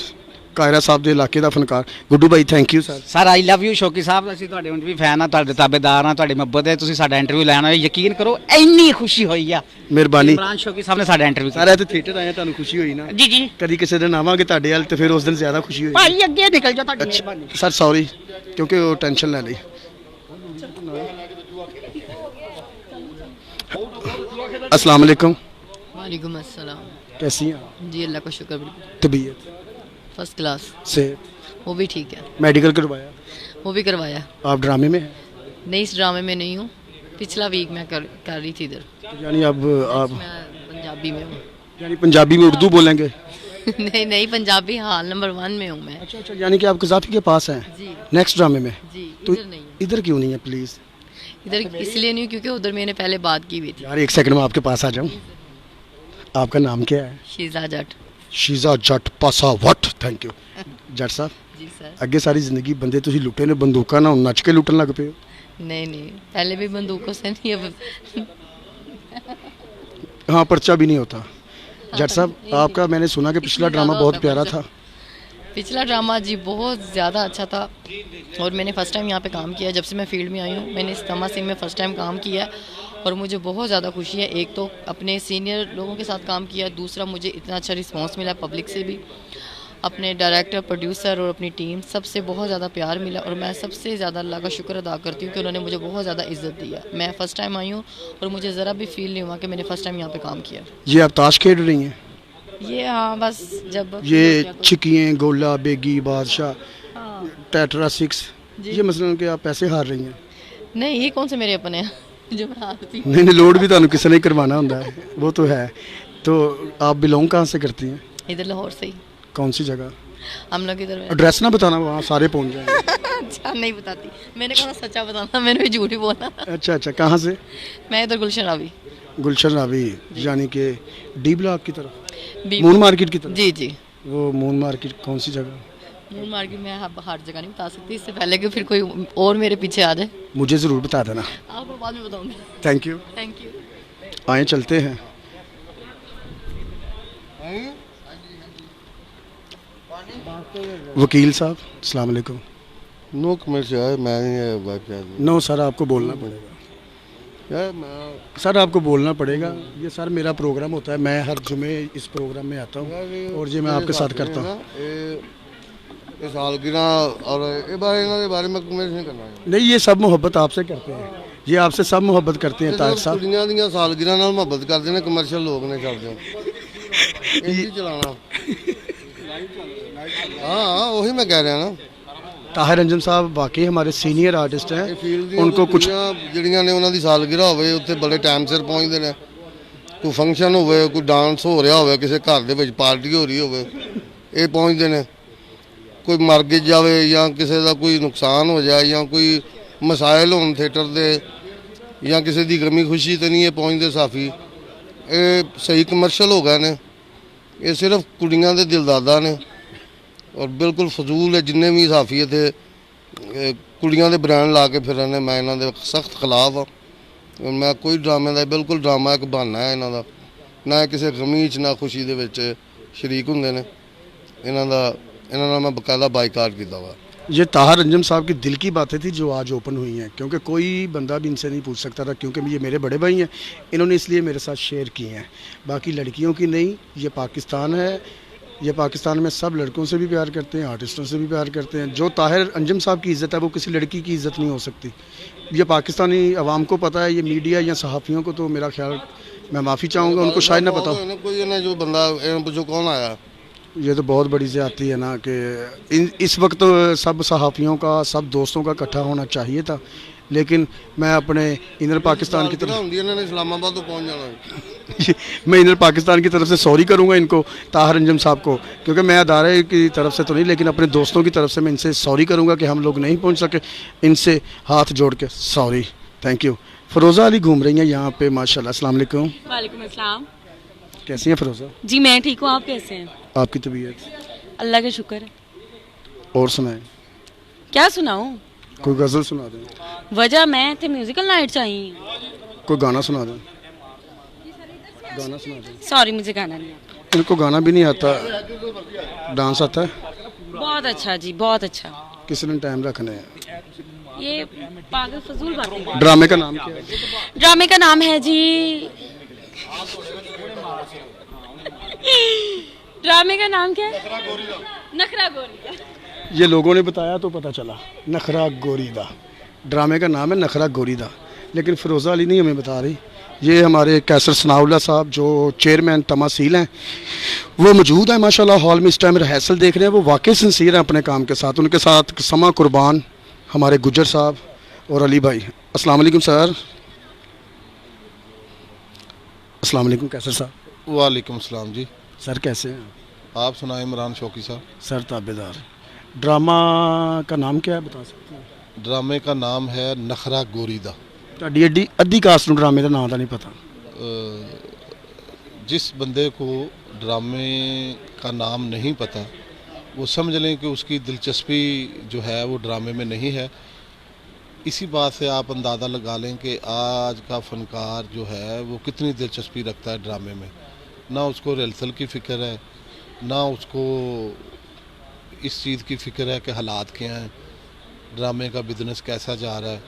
ਕਾਇਰਾ ਸਾਹਿਬ ਦੇ ਇਲਾਕੇ ਦਾ ਫਨਕਾਰ Guddu Bhai thank you sir. Sir I love you Shauki Sahib, ਅਸੀਂ ਤੁਹਾਡੇ ਹੁਣ ਵੀ ਫੈਨ ਆ, ਤੁਹਾਡੇ ਤਾਬੇਦਾਰ ਆ, ਤੁਹਾਡੀ ਮੁਹੱਬਤ ਹੈ, ਤੁਸੀਂ ਸਾਡਾ ਇੰਟਰਵਿਊ ਲੈਣ ਆਏ, ਯਕੀਨ ਕਰੋ ਇੰਨੀ ਖੁਸ਼ੀ ਹੋਈ ਆ। ਮਿਹਰਬਾਨੀ। ਇਮਰਾਨ ਸ਼ੌਕੀ ਸਾਹਿਬ ਨੇ ਸਾਡਾ ਇੰਟਰਵਿਊ ਸਾਰਾ ਇੱਥੇ ਥੀਏਟਰ ਆਇਆ ਤੁਹਾਨੂੰ ਖੁਸ਼ੀ ਹੋਈ ਨਾ? ਜੀ ਜੀ ਕਦੀ ਕਿਸੇ ਦਿਨ ਆਵਾਂਗੇ ਤੁਹਾਡੇ ਵੱਲ ਤੇ ਫਿਰ ਉਸ ਦਿਨ ਜ਼ਿਆਦਾ ਖੁਸ਼ੀ ਹੋਈ। ਭਾਈ ਅੱਗੇ ਨਿਕਲ ਜਾ, ਤੁਹਾਡੀ ਮਿਹਰਬਾਨੀ। ਸਰ ਸੌਰੀ ਕਿਉਂਕਿ ਉਹ ਟੈਨਸ਼ਨ ਲੈ ਲਈ। अस्सलाम वालेकुम। वालेकुम अस्सलाम। कैसी हैं आप? जी अल्लाह का शुक्र, बिल्कुल तबीयत फर्स्ट क्लास। से वो भी ठीक है। मेडिकल करवाया? वो भी करवाया। आप ड्रामे में हैं? नहीं, इस ड्रामे में नहीं हूँ, पिछला वीक मैं कर रही थी इधर। यानी अब आप मैं पंजाबी में हूँ। यानी पंजाबी में उर्दू बोलेंगे? नहीं नहीं, पंजाबी हाल नंबर 1 में हूँ मैं। अच्छा अच्छा, यानी कि आप कज़ाफ़ी के पास हैं जी। नेक्स्ट ड्रामे में? जी। तो इधर नहीं है। इधर क्यों नहीं है प्लीज़? इधर इसलिए नहीं हूँ क्योंकि उधर मैंने पहले बात की हुई थी। यार एक सेकंड में आपके पास आ जाऊँ। आपका नाम क्या है? शीजा जट। शीजा जट पासा वट। थैंक यू जट साहब। जी सर। ਅੱਗੇ ਸਾਰੀ ਜ਼ਿੰਦਗੀ ਬੰਦੇ ਤੁਸੀਂ ਲੁੱਟੇ ਨੇ ਬੰਦੂਕਾਂ ਨਾਲ, ਨੱਚ ਕੇ ਲੁੱਟਣ ਲੱਗ ਪਏ ਹੋ। नहीं नहीं, पहले भी बंदूकों से नहीं, अब हाँ पर्चा भी नहीं होता। जट साहब आपका मैंने सुना कि पिछला ड्रामा बहुत प्यारा था। पिछला ड्रामा जी बहुत ज़्यादा अच्छा था और मैंने फ़र्स्ट टाइम यहाँ पे काम किया। जब से मैं फील्ड में आई हूँ मैंने इस तमा सिंह में फ़र्स्ट टाइम काम किया है और मुझे बहुत ज़्यादा खुशी है। एक तो अपने सीनियर लोगों के साथ काम किया, दूसरा मुझे इतना अच्छा रिस्पांस मिला पब्लिक से भी, अपने डायरेक्टर, प्रोड्यूसर और अपनी टीम सबसे बहुत ज़्यादा प्यार मिला और मैं सबसे ज़्यादा अल्लाह का शुक्र अदा करती हूँ कि उन्होंने मुझे बहुत ज़्यादा इज़्ज़त दिया। मैं फ़र्स्ट टाइम आई हूँ और मुझे ज़रा भी फील नहीं हुआ कि मैंने फ़र्स्ट टाइम यहाँ पे काम किया। ये आप ताश खेल रही हैं? ये हाँ बस जब ये चिकियाँ, गोला, बेगी, बादशाह, टेट्रा 6, ये मसलन कि आप पैसे हार रही हैं? नहीं, ये कौन से मेरे अपने हैं जो मैं हारती हूँ। नहीं नहीं, लोड भी ਤੁਹਾਨੂੰ ਕਿਸੇ ਨੇ करवाना होता है, वो तो है। तो आप बिलोंग कहाँ से करती हैं? इधर लाहौर से ही। कौन सी जगह? हम लोग इधर एड्रेस ना बताना, वहाँ सारे पहुँच जाएंगे। अच्छा नहीं बताती, मैंने कहा सच्चा बताना, मैंने भी झूठ ही बोला। अच्छा अच्छा, कहाँ से? मैं इधर गुलशन रावी। गुलशन रावी यानी कि डी ब्लॉक की तरफ, बी- मून मार्केट की तरफ? जी जी। वो मून मार्केट कौन सी जगह? मून मार्केट में हर जगह नहीं बता सकती, इससे पहले कि फिर कोई और मेरे पीछे आ जाए। मुझे ज़रूर बता देना। आपको बाद में बताऊंगी। Thank you. Thank you. आए चलते हैं। वकील साहब अस्सलाम वालेकुम। नो कमेंट्स यार, मैं नहीं बात कर नो सर आपको बोलना पड़ेगा यार, मैं सर आपको बोलना पड़ेगा। ये सर मेरा प्रोग्राम होता है, मैं हर जुमे इस प्रोग्राम में आता हूँ और ये मैं आपके साथ करता हूँ। ये सालगिरह और ये बारे में कमेंट्स नहीं करना है। नहीं ये सब मोहब्बत आपसे करते हैं, ये आपसे सब मोहब्बत करते हैं ताज साहब। कुड़ियां ਦੀਆਂ ਸਾਲਗਿਰਾਂ ਨਾਲ ਮੁਹੱਬਤ ਕਰਦੇ ਨੇ, ਕਮਰਸ਼ੀਅਲ ਲੋਕ ਨੇ ਚੱਲਦੇ ਇਹ ਨਹੀਂ ਚਲਾਣਾ। हाँ वही मैं कह रहा ना। ताहिर अंजुम साहब वाकई हमारे सीनियर आर्टिस्ट हैं, उनको कुछ ਜਿਹੜੀਆਂ ਨੇ ਉਹਨਾਂ ਦੀ ਸਾਲਗਿਰਾ ਹੋਵੇ ਉੱਥੇ ਬੜੇ ਟਾਈਮ ਸਿਰ ਪਹੁੰਚਦੇ ਨੇ। ਕੋਈ ਫੰਕਸ਼ਨ ਹੋਵੇ, ਕੋਈ ਡਾਂਸ ਹੋ ਰਿਹਾ ਹੋਵੇ, ਕਿਸੇ ਘਰ ਦੇ ਵਿੱਚ ਪਾਰਟੀ ਹੋ ਰਹੀ ਹੋਵੇ, ਇਹ ਪਹੁੰਚਦੇ ਨੇ। ਕੋਈ ਮਰ ਗਿੱਜ ਜਾਵੇ ਜਾਂ ਕਿਸੇ ਦਾ ਕੋਈ ਨੁਕਸਾਨ ਹੋ ਜਾਏ ਜਾਂ ਕੋਈ ਮਸਾਇਲ ਹੋਣ ਥੀਏਟਰ ਦੇ ਜਾਂ ਕਿਸੇ ਦੀ ਗਮੀ ਖੁਸ਼ੀ ਤੇ ਨਹੀਂ ਇਹ ਪਹੁੰਚਦੇ ਸਾਫੀ। ਇਹ ਸਹੀ ਕਮਰਸ਼ੀਅਲ ਹੋ ਗਏ ਨੇ। ਇਹ ਸਿਰਫ ਕੁੜੀਆਂ ਦੇ ਦਿਲਦਾਦਾ ਨੇ और बिल्कुल फजूल है जिन्ने भी साफी इतने कुड़ियां दे ब्रांड ला के फिर ने। मैं इन्हों दे सख्त खिलाफ हाँ। मैं कोई ड्रामे का बिल्कुल ड्रामा एक बहाना है इन्हों दा, ना किसी गमी च ना खुशी दे विच शरीक हुंदे ने। इन्हों दा मैं बकायदा बाईकाट किया वा। ये ताहिर अंजुम साहब की दिल की बातें थी जो आज ओपन हुई हैं, क्योंकि कोई बंदा भी इनसे नहीं पूछ सकता था, क्योंकि ये मेरे बड़े भाई हैं, इन्होंने इसलिए मेरे साथ शेयर किए हैं। बाकी लड़कियों की नहीं, ये पाकिस्तान है, ये पाकिस्तान में सब लड़कों से भी प्यार करते हैं, आर्टिस्टों से भी प्यार करते हैं। जो ताहिर अंजुम साहब की इज़्ज़त है वो किसी लड़की की इज़्ज़त नहीं हो सकती। ये पाकिस्तानी अवाम को पता है, ये मीडिया या सहाफ़ियों को तो मेरा ख्याल, मैं माफ़ी चाहूँगा, उनको शायद ना पता हो। कोई ना जो बंदा पूछो कौन आया, ये तो बहुत बड़ी ज़्यादती है ना कि इस वक्त सब सहाफ़ियों का, सब दोस्तों का इकट्ठा होना चाहिए था, लेकिन मैं अपने इनर पाकिस्तान की तरफ इस्लामाबाद तो पहुँच जाना। मैं इनर पाकिस्तान की तरफ से सॉरी करूंगा इनको, ताहिर अंजुम साहब को, क्योंकि मैं अदारे की तरफ से तो नहीं लेकिन अपने दोस्तों की तरफ से मैं इनसे सॉरी करूंगा कि हम लोग नहीं पहुंच सके। इनसे हाथ जोड़ के sorry. Thank you. Feroza Ali घूम रही हैं यहाँ पे माशाल्लाह। अस्सलाम वालेकुम। वालेकुम अस्सलाम। कैसी हैं फ़रोज़ा? जी मैं ठीक हूँ, आप कैसे हैं? आपकी तबीयत? अल्लाह का शुक्र है। और सुनाएं। क्या सुनाऊँ? कोई गज़ल सुना दें। वजह मैं थे म्यूजिकल नाइट चाहिए। कोई गाना सुना दें। गाना सुना दें। सॉरी मुझे गाना नहीं आता। इनको गाना भी नहीं आता, डांस आता है? बहुत अच्छा जी, बहुत अच्छा। किसने टाइम रखने हैं? ये पागल फजूल बातें कर। ड्रामे का नाम क्या है? ड्रामे का नाम है जी, ड्रामे का नाम क्या है? नखरा गोरीदा। ये लोगों ने बताया तो पता चला, नखरा गोरीदा। ड्रामे का नाम है नखरा गोरीदा, लेकिन फ़िरोज़ा अली नहीं हमें बता रही। ये हमारे कैसर सनाउल्लाह साहब जो चेयरमैन तमासील हैं वो मौजूद है माशाल्लाह हॉल में, इस टाइम रिहर्सल देख रहे हैं। वो वाकई सिंसियर हैं अपने काम के साथ। उनके साथ समा कुर्बान, हमारे गुज्जर साहब और अली भाई। अस्सलाम वालेकुम सर। अस्सलाम वालेकुम कैसर साहब। वालेकुम सलाम जी। सर कैसे हैं आप सुनाए इमरान शौकी साहब। सर ताबेदार। ड्रामा का नाम क्या है बता सकते हैं? ड्रामे का नाम है नखरा गोरीदा। ਤੁਹਾਡੀ ਅੱਧੀ ਕਾਸਟ ਨੂੰ ਡਰਾਮੇ ਦਾ ਨਾਮ ਤਾਂ नहीं पता। जिस बंदे को ड्रामे का नाम नहीं पता वो समझ लें कि उसकी दिलचस्पी जो है वो ड्रामे में नहीं है। इसी बात से आप अंदाज़ा लगा लें कि आज का फ़नकार जो है वो कितनी दिलचस्पी रखता है ड्रामे में। ना उसको रिहर्सल की फ़िक्र है, ना उसको इस चीज़ की फ़िक्र है कि हालात क्या हैं, ड्रामे का बिज़नेस कैसा जा रहा है।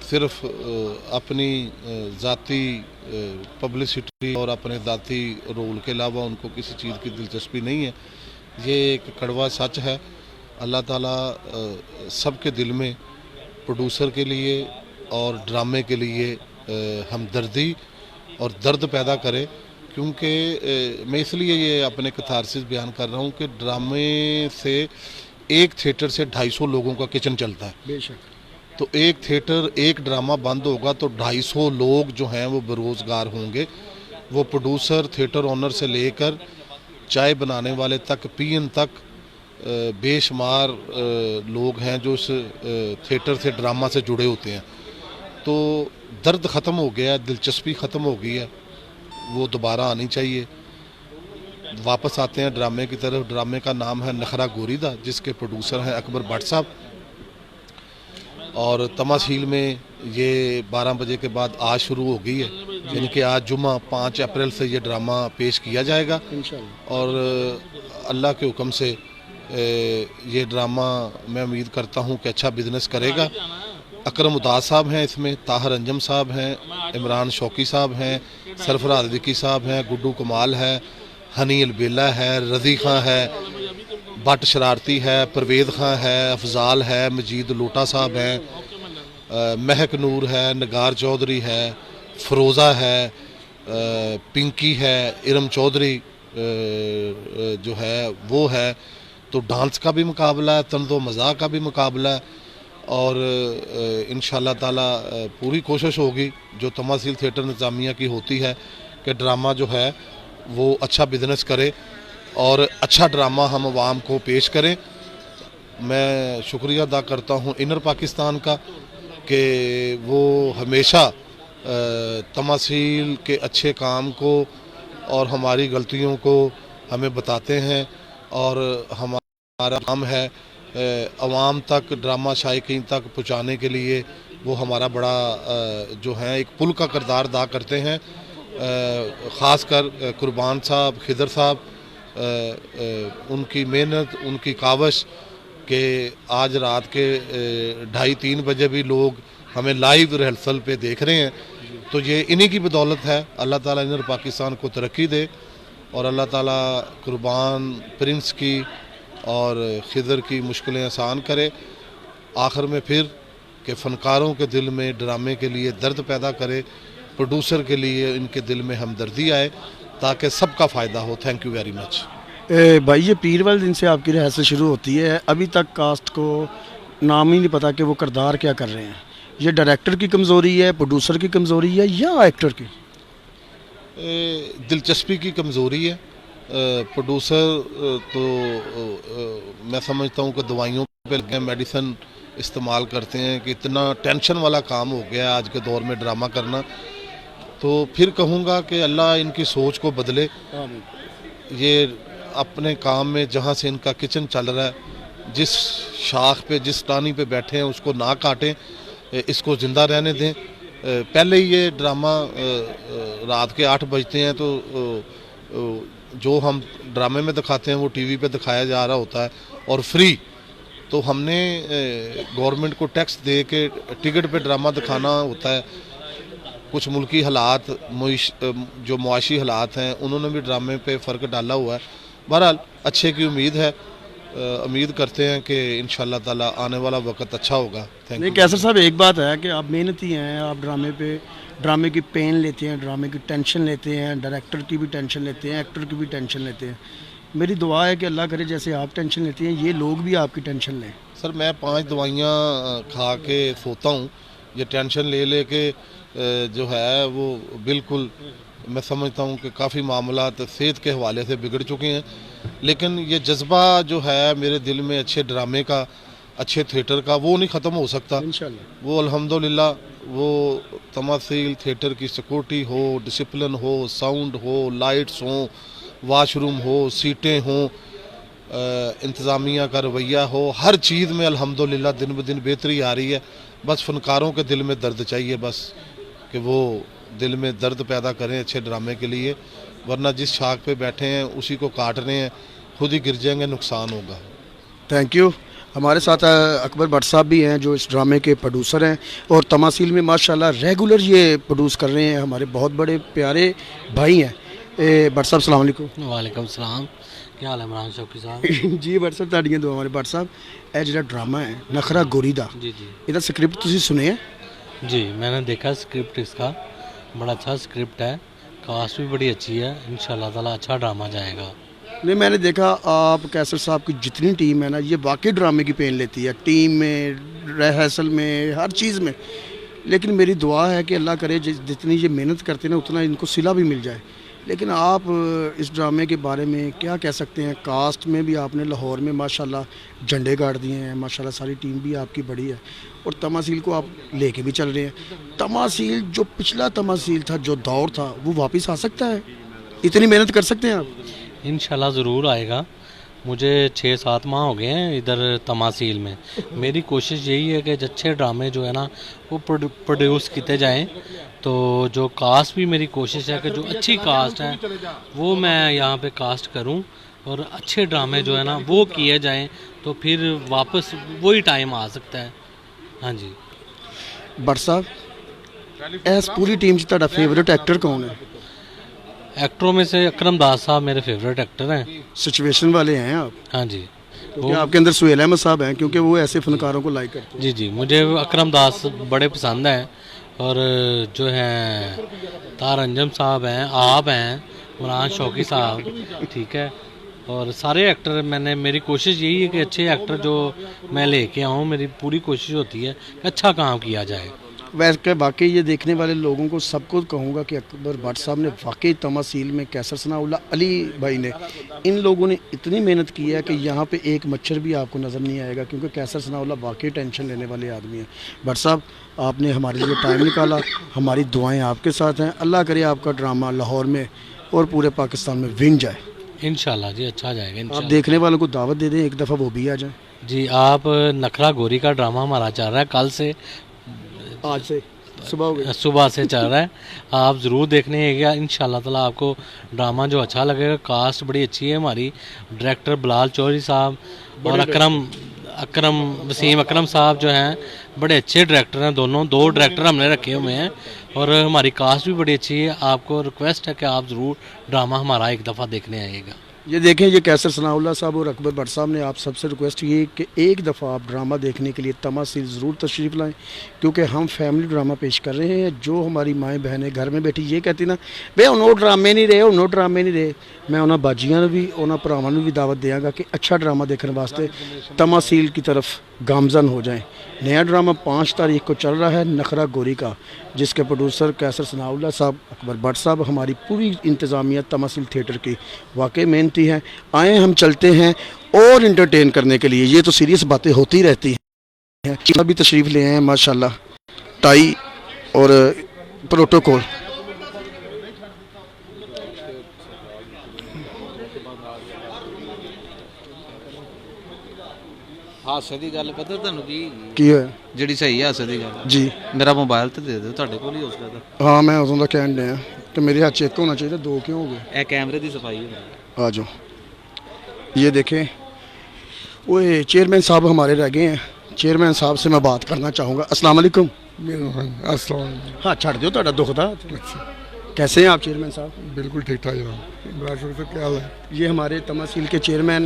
सिर्फ अपनी ज़ाती पब्लिसिटी और अपने ज़ाती रोल के अलावा उनको किसी चीज़ की दिलचस्पी नहीं है। ये एक कड़वा सच है। अल्लाह ताला सबके दिल में प्रोड्यूसर के लिए और ड्रामे के लिए हमदर्दी और दर्द पैदा करे, क्योंकि मैं इसलिए ये अपने कथारसिस बयान कर रहा हूँ कि ड्रामे से एक थिएटर से 250 लोगों का किचन चलता है। बेशक। तो एक थिएटर, एक ड्रामा बंद होगा तो 250 लोग जो हैं वो बेरोज़गार होंगे। वो प्रोड्यूसर, थिएटर ओनर से लेकर चाय बनाने वाले तक, पीएन तक बेशुमार लोग हैं जो इस थिएटर से, ड्रामा से जुड़े होते हैं। तो दर्द ख़त्म हो गया है, दिलचस्पी ख़त्म हो गई है, वो दोबारा आनी चाहिए। वापस आते हैं ड्रामे की तरफ। ड्रामे का नाम है नखरा गोरीदा, जिसके प्रोड्यूसर हैं अकबर भट्ट साहब। और तमासील में ये 12 बजे के बाद आज शुरू हो गई है, यानी कि आज जुम्मा 5 अप्रैल से ये ड्रामा पेश किया जाएगा। और अल्लाह के हुक्म से ये ड्रामा मैं उम्मीद करता हूँ कि अच्छा बिज़नेस करेगा। अकरम उदास साहब हैं इसमें, ताहर अंजम साहब हैं, इमरान शौकी साहब हैं, सरफराज विकी साहब हैं, गुड्डू कमाल है, हनी अलबेला है, रज़ी खां है, भट्ट शरारती है, परवेज़ खां है, अफजाल है, मजीद लोटा साहब हैं, महक नूर है, नगार चौधरी है, फ़रोज़ा है, पिंकी है, इरम चौधरी जो है वो है। तो डांस का भी मुकाबला है, तंज़ो मज़ाक का भी मुकाबला है। और इंशाअल्लाह ताला पूरी कोशिश होगी जो तमासील थिएटर निज़ामिया की होती है कि ड्रामा जो है वो अच्छा बिज़नेस करे और अच्छा ड्रामा हम आवाम को पेश करें। मैं शुक्रिया अदा करता हूँ इनर पाकिस्तान का कि वो हमेशा तमासील के अच्छे काम को और हमारी गलतियों को हमें बताते हैं। और हमारा काम है आवाम तक, ड्रामा शायकीन तक पहुँचाने के लिए वो हमारा बड़ा जो है एक पुल का किरदार अदा करते हैं। ख़ास कर कुर्बान साहब, खिदर साहब, उनकी मेहनत, उनकी कावश के आज रात के 2:30-3 बजे भी लोग हमें लाइव रिहर्सल पे देख रहे हैं। तो ये इन्हीं की बदौलत है। अल्लाह ताला इनर पाकिस्तान को तरक्की दे और अल्लाह ताला कुर्बान प्रिंस की और खिदर की मुश्किलें आसान करे। आखिर में फिर कि फ़नकारों के दिल में ड्रामे के लिए दर्द पैदा करे, प्रोड्यूसर के लिए इनके दिल में हमदर्दी आए ताकि सबका फ़ायदा हो। Thank you very much. भाई ये पीर वाले दिन से आपकी रिहर्सल शुरू होती है, अभी तक कास्ट को नाम ही नहीं पता कि वो किरदार क्या कर रहे हैं। ये डायरेक्टर की कमज़ोरी है, प्रोड्यूसर की कमज़ोरी है या एक्टर की? दिलचस्पी की कमज़ोरी है। प्रोड्यूसर तो मैं समझता हूँ कि दवाइयों पे लगे, मेडिसिन इस्तेमाल करते हैं कि इतना टेंशन वाला काम हो गया आज के दौर में ड्रामा करना। तो फिर कहूँगा कि अल्लाह इनकी सोच को बदले। ये अपने काम में जहाँ से इनका किचन चल रहा है, जिस शाख पे, जिस टानी पे बैठे हैं उसको ना काटें, इसको ज़िंदा रहने दें। पहले ही ये ड्रामा रात के 8 बजते हैं तो जो हम ड्रामे में दिखाते हैं वो टीवी पे दिखाया जा रहा होता है और फ्री। तो हमने गवर्नमेंट को टैक्स दे के टिकट पे ड्रामा दिखाना होता है। कुछ मुल्की हालात, जो मुआशी हालात हैं, उन्होंने भी ड्रामे पे फ़र्क डाला हुआ है। बहरहाल अच्छे की उम्मीद है, उम्मीद करते हैं कि इंशाल्लाह ताला आने वाला वक्त अच्छा होगा। नहीं कैसर साहब, एक बात है कि आप मेहनती हैं, आप ड्रामे की पेन लेते हैं, ड्रामे की टेंशन लेते हैं, डायरेक्टर की भी टेंशन लेते हैं, एक्टर की भी टेंशन लेते हैं। मेरी दुआ है कि अल्लाह करे जैसे आप टेंशन लेते हैं ये लोग भी आपकी टेंशन लें। सर मैं 5 दवाइयाँ खा के सोता हूँ, ये टेंशन ले के जो है वो बिल्कुल मैं समझता हूँ कि काफ़ी मामलात सेहत के हवाले से बिगड़ चुके हैं। लेकिन ये जज्बा जो है मेरे दिल में अच्छे ड्रामे का, अच्छे थिएटर का, वो नहीं ख़त्म हो सकता इंशाल्लाह। वो अल्हम्दुलिल्लाह वो तमासील थिएटर की सिक्योरिटी हो, डिसिप्लिन हो, साउंड हो, लाइट्स हो, वाशरूम हो, सीटें हों, इंतज़ामिया का रवैया हो, हर चीज़ में अल्हम्दुलिल्लाह दिन ब दिन बेहतरी आ रही है। बस फनकारों के दिल में दर्द चाहिए, बस कि वो दिल में दर्द पैदा करें अच्छे ड्रामे के लिए, वरना जिस छाक पे बैठे हैं उसी को काट रहे हैं, खुद ही गिर जाएंगे, नुकसान होगा। Thank you. हमारे साथ अकबर भट्ट साहब भी हैं जो इस ड्रामे के प्रोड्यूसर हैं और तमासील में माशाल्लाह रेगुलर ये प्रोड्यूस कर रहे हैं। हमारे बहुत बड़े प्यारे भाई हैं। भट्ट साहब अस्सलाम वालेकुम। वालेकुम सलाम, क्या हाल है इमरान शौकी साहब? जी भट्ट साहब तुहाड़ियां दुआवां हमारे भट्ट साहब। ਇਹ ਜਿਹੜਾ ड्रामा है नखरा गोरी दा, जी जी, ਇਹਦਾ स्क्रिप्ट ਤੁਸੀਂ सुने? जी मैंने देखा स्क्रिप्ट इसका, बड़ा अच्छा स्क्रिप्ट है, कास्ट भी बड़ी अच्छी है, इंशाल्लाह ताला अच्छा ड्रामा जाएगा। नहीं मैंने देखा आप कैसर साहब की जितनी टीम है ना ये वाकई ड्रामे की पेन लेती है, टीम में, रिहर्सल में, हर चीज़ में। लेकिन मेरी दुआ है कि अल्लाह करे जितनी ये मेहनत करते हैं ना उतना इनको सिला भी मिल जाए। लेकिन आप इस ड्रामे के बारे में क्या कह सकते हैं? कास्ट में भी आपने लाहौर में माशाल्लाह झंडे गाड़ दिए हैं, माशाल्लाह सारी टीम भी आपकी बड़ी है और तमासील को आप लेके भी चल रहे हैं। तमासील जो पिछला तमासील था, जो दौर था, वो वापस आ सकता है? इतनी मेहनत कर सकते हैं आप? इंशाल्लाह ज़रूर आएगा। मुझे 6-7 माह हो गए हैं इधर तमासील में। मेरी कोशिश यही है कि अच्छे ड्रामे जो है ना वो प्रोड्यूस किए जाएँ। तो जो कास्ट भी मेरी कोशिश है कि जो अच्छी कास्ट है वो मैं यहाँ पे कास्ट करूँ और अच्छे ड्रामे जो है ना वो किए जाएं, तो फिर वापस वही टाइम आ सकता है। हाँ जी। भट्ट साहब, इस पूरी टीम से ਤੁਹਾਡਾ फेवरेट एक्टर कौन है? एक्टरों में से अकरम दास साहब मेरे फेवरेट एक्टर हैं। सिचुएशन वाले हैं आप? हाँ जी। क्योंकि आपके अंदर सुहेल अहमद साहब हैं, क्योंकि वो ऐसे फनकारों को लाइक करते हैं। जी जी, मुझे अकरम दास बड़े पसंद हैं और जो हैं तार अंजम साहब हैं, आप हैं, इमरान शौकी साहब, ठीक है, और सारे एक्टर मेरी कोशिश यही है कि अच्छे एक्टर जो मैं लेके आऊँ, मेरी पूरी कोशिश होती है कि अच्छा काम किया जाए। वैसे वाकई ये देखने वाले लोगों को सबको कहूँगा कि अकबर भट्ट साहब ने वाकई तमासील में कैसर सनाउल्लाह अली भाई ने, इन लोगों ने इतनी मेहनत की है कि यहाँ पे एक मच्छर भी आपको नज़र नहीं आएगा, क्योंकि कैसर सनाउल्लाह वाकई टेंशन लेने वाले आदमी हैं। भट्ट साहब आपने हमारे लिए टाइम निकाला, हमारी दुआएँ आपके साथ हैं। अल्लाह करे आपका ड्रामा लाहौर में और पूरे पाकिस्तान में विन जाए इंशाल्लाह जी, अच्छा जाएगा इंशाल्लाह। आप देखने वालों को दावत दे दें, एक दफ़ा वो भी आ जाए। जी, आप नखरा गोरी का ड्रामा हमारा चल रहा है, कल से, आज से सुबह से चल रहा है, आप ज़रूर देखने आइएगा। इंशाल्लाह ताला आपको ड्रामा जो अच्छा लगेगा। कास्ट बड़ी अच्छी है हमारी, डायरेक्टर बिलाल चौधरी साहब और वसीम अकरम साहब जो हैं बड़े अच्छे डायरेक्टर हैं। दो डायरेक्टर हमने रखे हुए हैं और हमारी कास्ट भी बड़ी अच्छी है। आपको रिक्वेस्ट है कि आप ज़रूर ड्रामा हमारा एक दफ़ा देखने आइएगा। ये देखें, ये कैसर सनाउल्लाह साहब और अकबर भट्ट साहब ने आप सबसे रिक्वेस्ट की है कि एक दफ़ा आप ड्रामा देखने के लिए तमासील ज़रूर तशरीफ़ लाएं, क्योंकि हम फैमिली ड्रामा पेश कर रहे हैं। जो हमारी माएँ बहनें घर में बैठी ये कहती ना बे उन्होंने ड्रामे नहीं रहे, मैं उन्होंने बाजियां भी उन्होंने भरावां भी दावत देंगा कि अच्छा ड्रामा देखने वास्ते तमासील की तरफ गामजन हो जाएँ। नया ड्रामा 5 तारीख को चल रहा है, नखरा गोरी का, जिसके प्रोड्यूसर कैसर सनाउल्लाह साहब, अकबर भट्ट साहब, हमारी पूरी इंतज़ामिया तमासील थिएटर की वाकई मेहनती है। आए हम चलते हैं और इंटरटेन करने के लिए, ये तो सीरियस बातें होती रहती हैं। अभी तशरीफ़ ले आए हैं माशाल्लाह, टाई और प्रोटोकॉल। ਹਾਸੇ ਦੀ ਗੱਲ ਪਤਾ ਤੁਹਾਨੂੰ ਕੀ ਹੋਇਆ? ਜਿਹੜੀ ਸਹੀ ਹਾਸੇ ਦੀ ਗੱਲ जी ਮੇਰਾ ਮੋਬਾਈਲ ਤੇ ਦੇ ਦਿਓ, ਤੁਹਾਡੇ ਕੋਲ ਹੀ ਹੋ ਸਕਦਾ। हाँ मैं उदों का कहन डया तो मेरे हाथ चेक होना चाहिए, 2 क्यों हो गए? ਇਹ ਕੈਮਰੇ ਦੀ ਸਫਾਈ ਹੁੰਦੀ आ जाओ, ये देखें, वो चेयरमैन साहब हमारे रह गए हैं। चेयरमैन साहब से मैं बात करना चाहूँगा। अस्सलाम वालेकुम। हाँ छड़ दो, ਤੁਹਾਡਾ दुखदा। कैसे हैं आप चेयरमैन साहब? बिल्कुल ठीक ठाक जनाब, बड़ा शुक्र। क्या हाल है? ये हमारे तमासील के चेयरमैन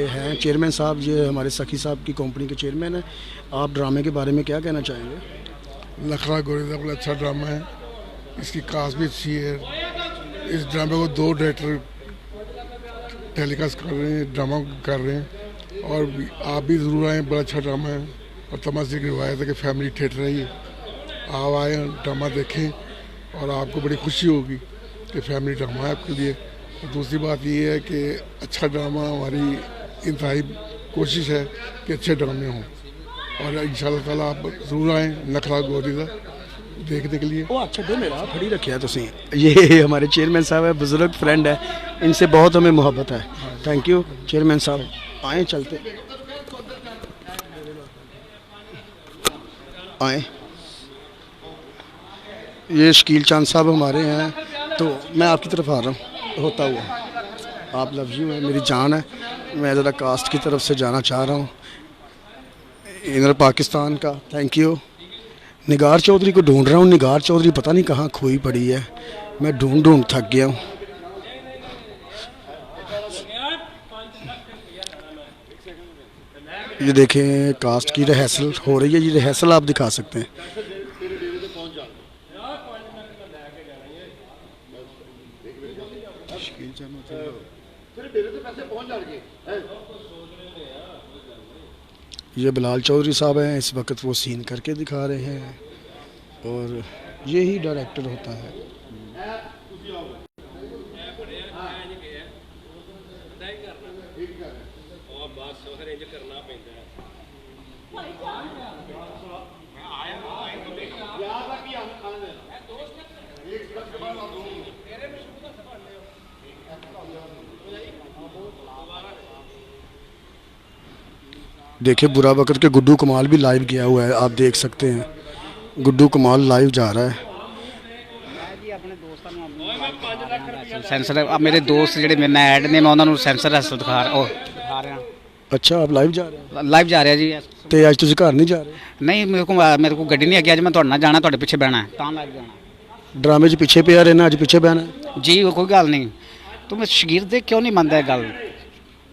हैं। चेयरमैन साहब ये हमारे सखी साहब की कंपनी के चेयरमैन हैं। आप ड्रामे के बारे में क्या कहना चाहेंगे? नखरा गोरी का बड़ा अच्छा ड्रामा है, इसकी कास्ट भी अच्छी है। इस ड्रामे को 2 डायरेक्टर टेलीकास्ट कर रहे हैं, ड्रामा कर रहे हैं, और आप भी ज़रूर आएँ। बड़ा अच्छा ड्रामा है और तमासील की रिवायत है कि फैमिली थिएटर है ये। आप आए, ड्रामा देखें और आपको बड़ी खुशी होगी कि फैमिली ड्रामा है आपके लिए। और दूसरी बात ये है कि अच्छा ड्रामा, हमारी इंतहाई कोशिश है कि अच्छे ड्रामे हों, और इंशाल्लाह ताला आप ज़रूर आएँ नखरा गोरी का देखने के लिए। वो अच्छा दे मेरा खड़ी रखिया तुसी। ये हमारे चेयरमैन साहब है, बुजुर्ग फ्रेंड है, इनसे बहुत हमें मोहब्बत है। थैंक यू चेयरमैन साहब। आए चलते आए। ये शकील चांद साहब हमारे हैं, तो मैं आपकी तरफ आ रहा हूँ होता हुआ। आप लफ्ज़ हैं, मेरी जान है। मैं ज़रा कास्ट की तरफ से जाना चाह रहा हूँ, इधर पाकिस्तान का। Thank you. निगार चौधरी को ढूंढ रहा हूँ। निगार चौधरी पता नहीं कहाँ खोई पड़ी है, मैं ढूंढ थक गया हूँ। ये देखें, कास्ट की रिहर्सल हो रही है। ये रिहर्सल आप दिखा सकते हैं। ये बिलाल चौधरी साहब हैं, इस वक्त वो सीन करके दिखा रहे हैं, और यही डायरेक्टर होता है। देखिए, बुरा वक्त के गुड्डू कमाल भी लाइव गया हुआ है, आप देख सकते हैं। गुड्डू कमाल लाइव जा रहा है। ਸੈਂਸਰ ਮੇਰੇ ਦੋਸਤ ਜਿਹੜੇ ਮੇਰੇ ਨਾਲ ਐਡ ਨੇ, ਮੈਂ ਉਹਨਾਂ ਨੂੰ ਸੈਂਸਰ ਹਸਲ ਦਿਖਾ ਰਿਹਾ। अच्छा, आप लाइव जा रहे हैं? ਲਾਈਵ ਜਾ ਰਿਹਾ ਜੀ। ਤੇ ਅੱਜ ਤੁਸੀਂ ਘਰ ਨਹੀਂ ਜਾ ਰਹੇ? ਨਹੀਂ, ਮੇਰੇ ਕੋਲ ਗੱਡੀ ਨਹੀਂ ਹੈਗੀ ਅੱਜ। ਮੈਂ ਤੁਹਾਡੇ ਨਾਲ ਜਾਣਾ, ਤੁਹਾਡੇ ਪਿੱਛੇ ਬਹਿਣਾ ਤਾਂ ਲਾਈਵ ਜਾਣਾ। ड्रामे 'ਚ ਪਿੱਛੇ ਪਿਆ ਰਹਿਣਾ, ਅੱਜ ਪਿੱਛੇ ਬਹਿਣਾ जी। वो कोई गल नहीं, तुम शागिर्द क्यों नहीं मानता है गल?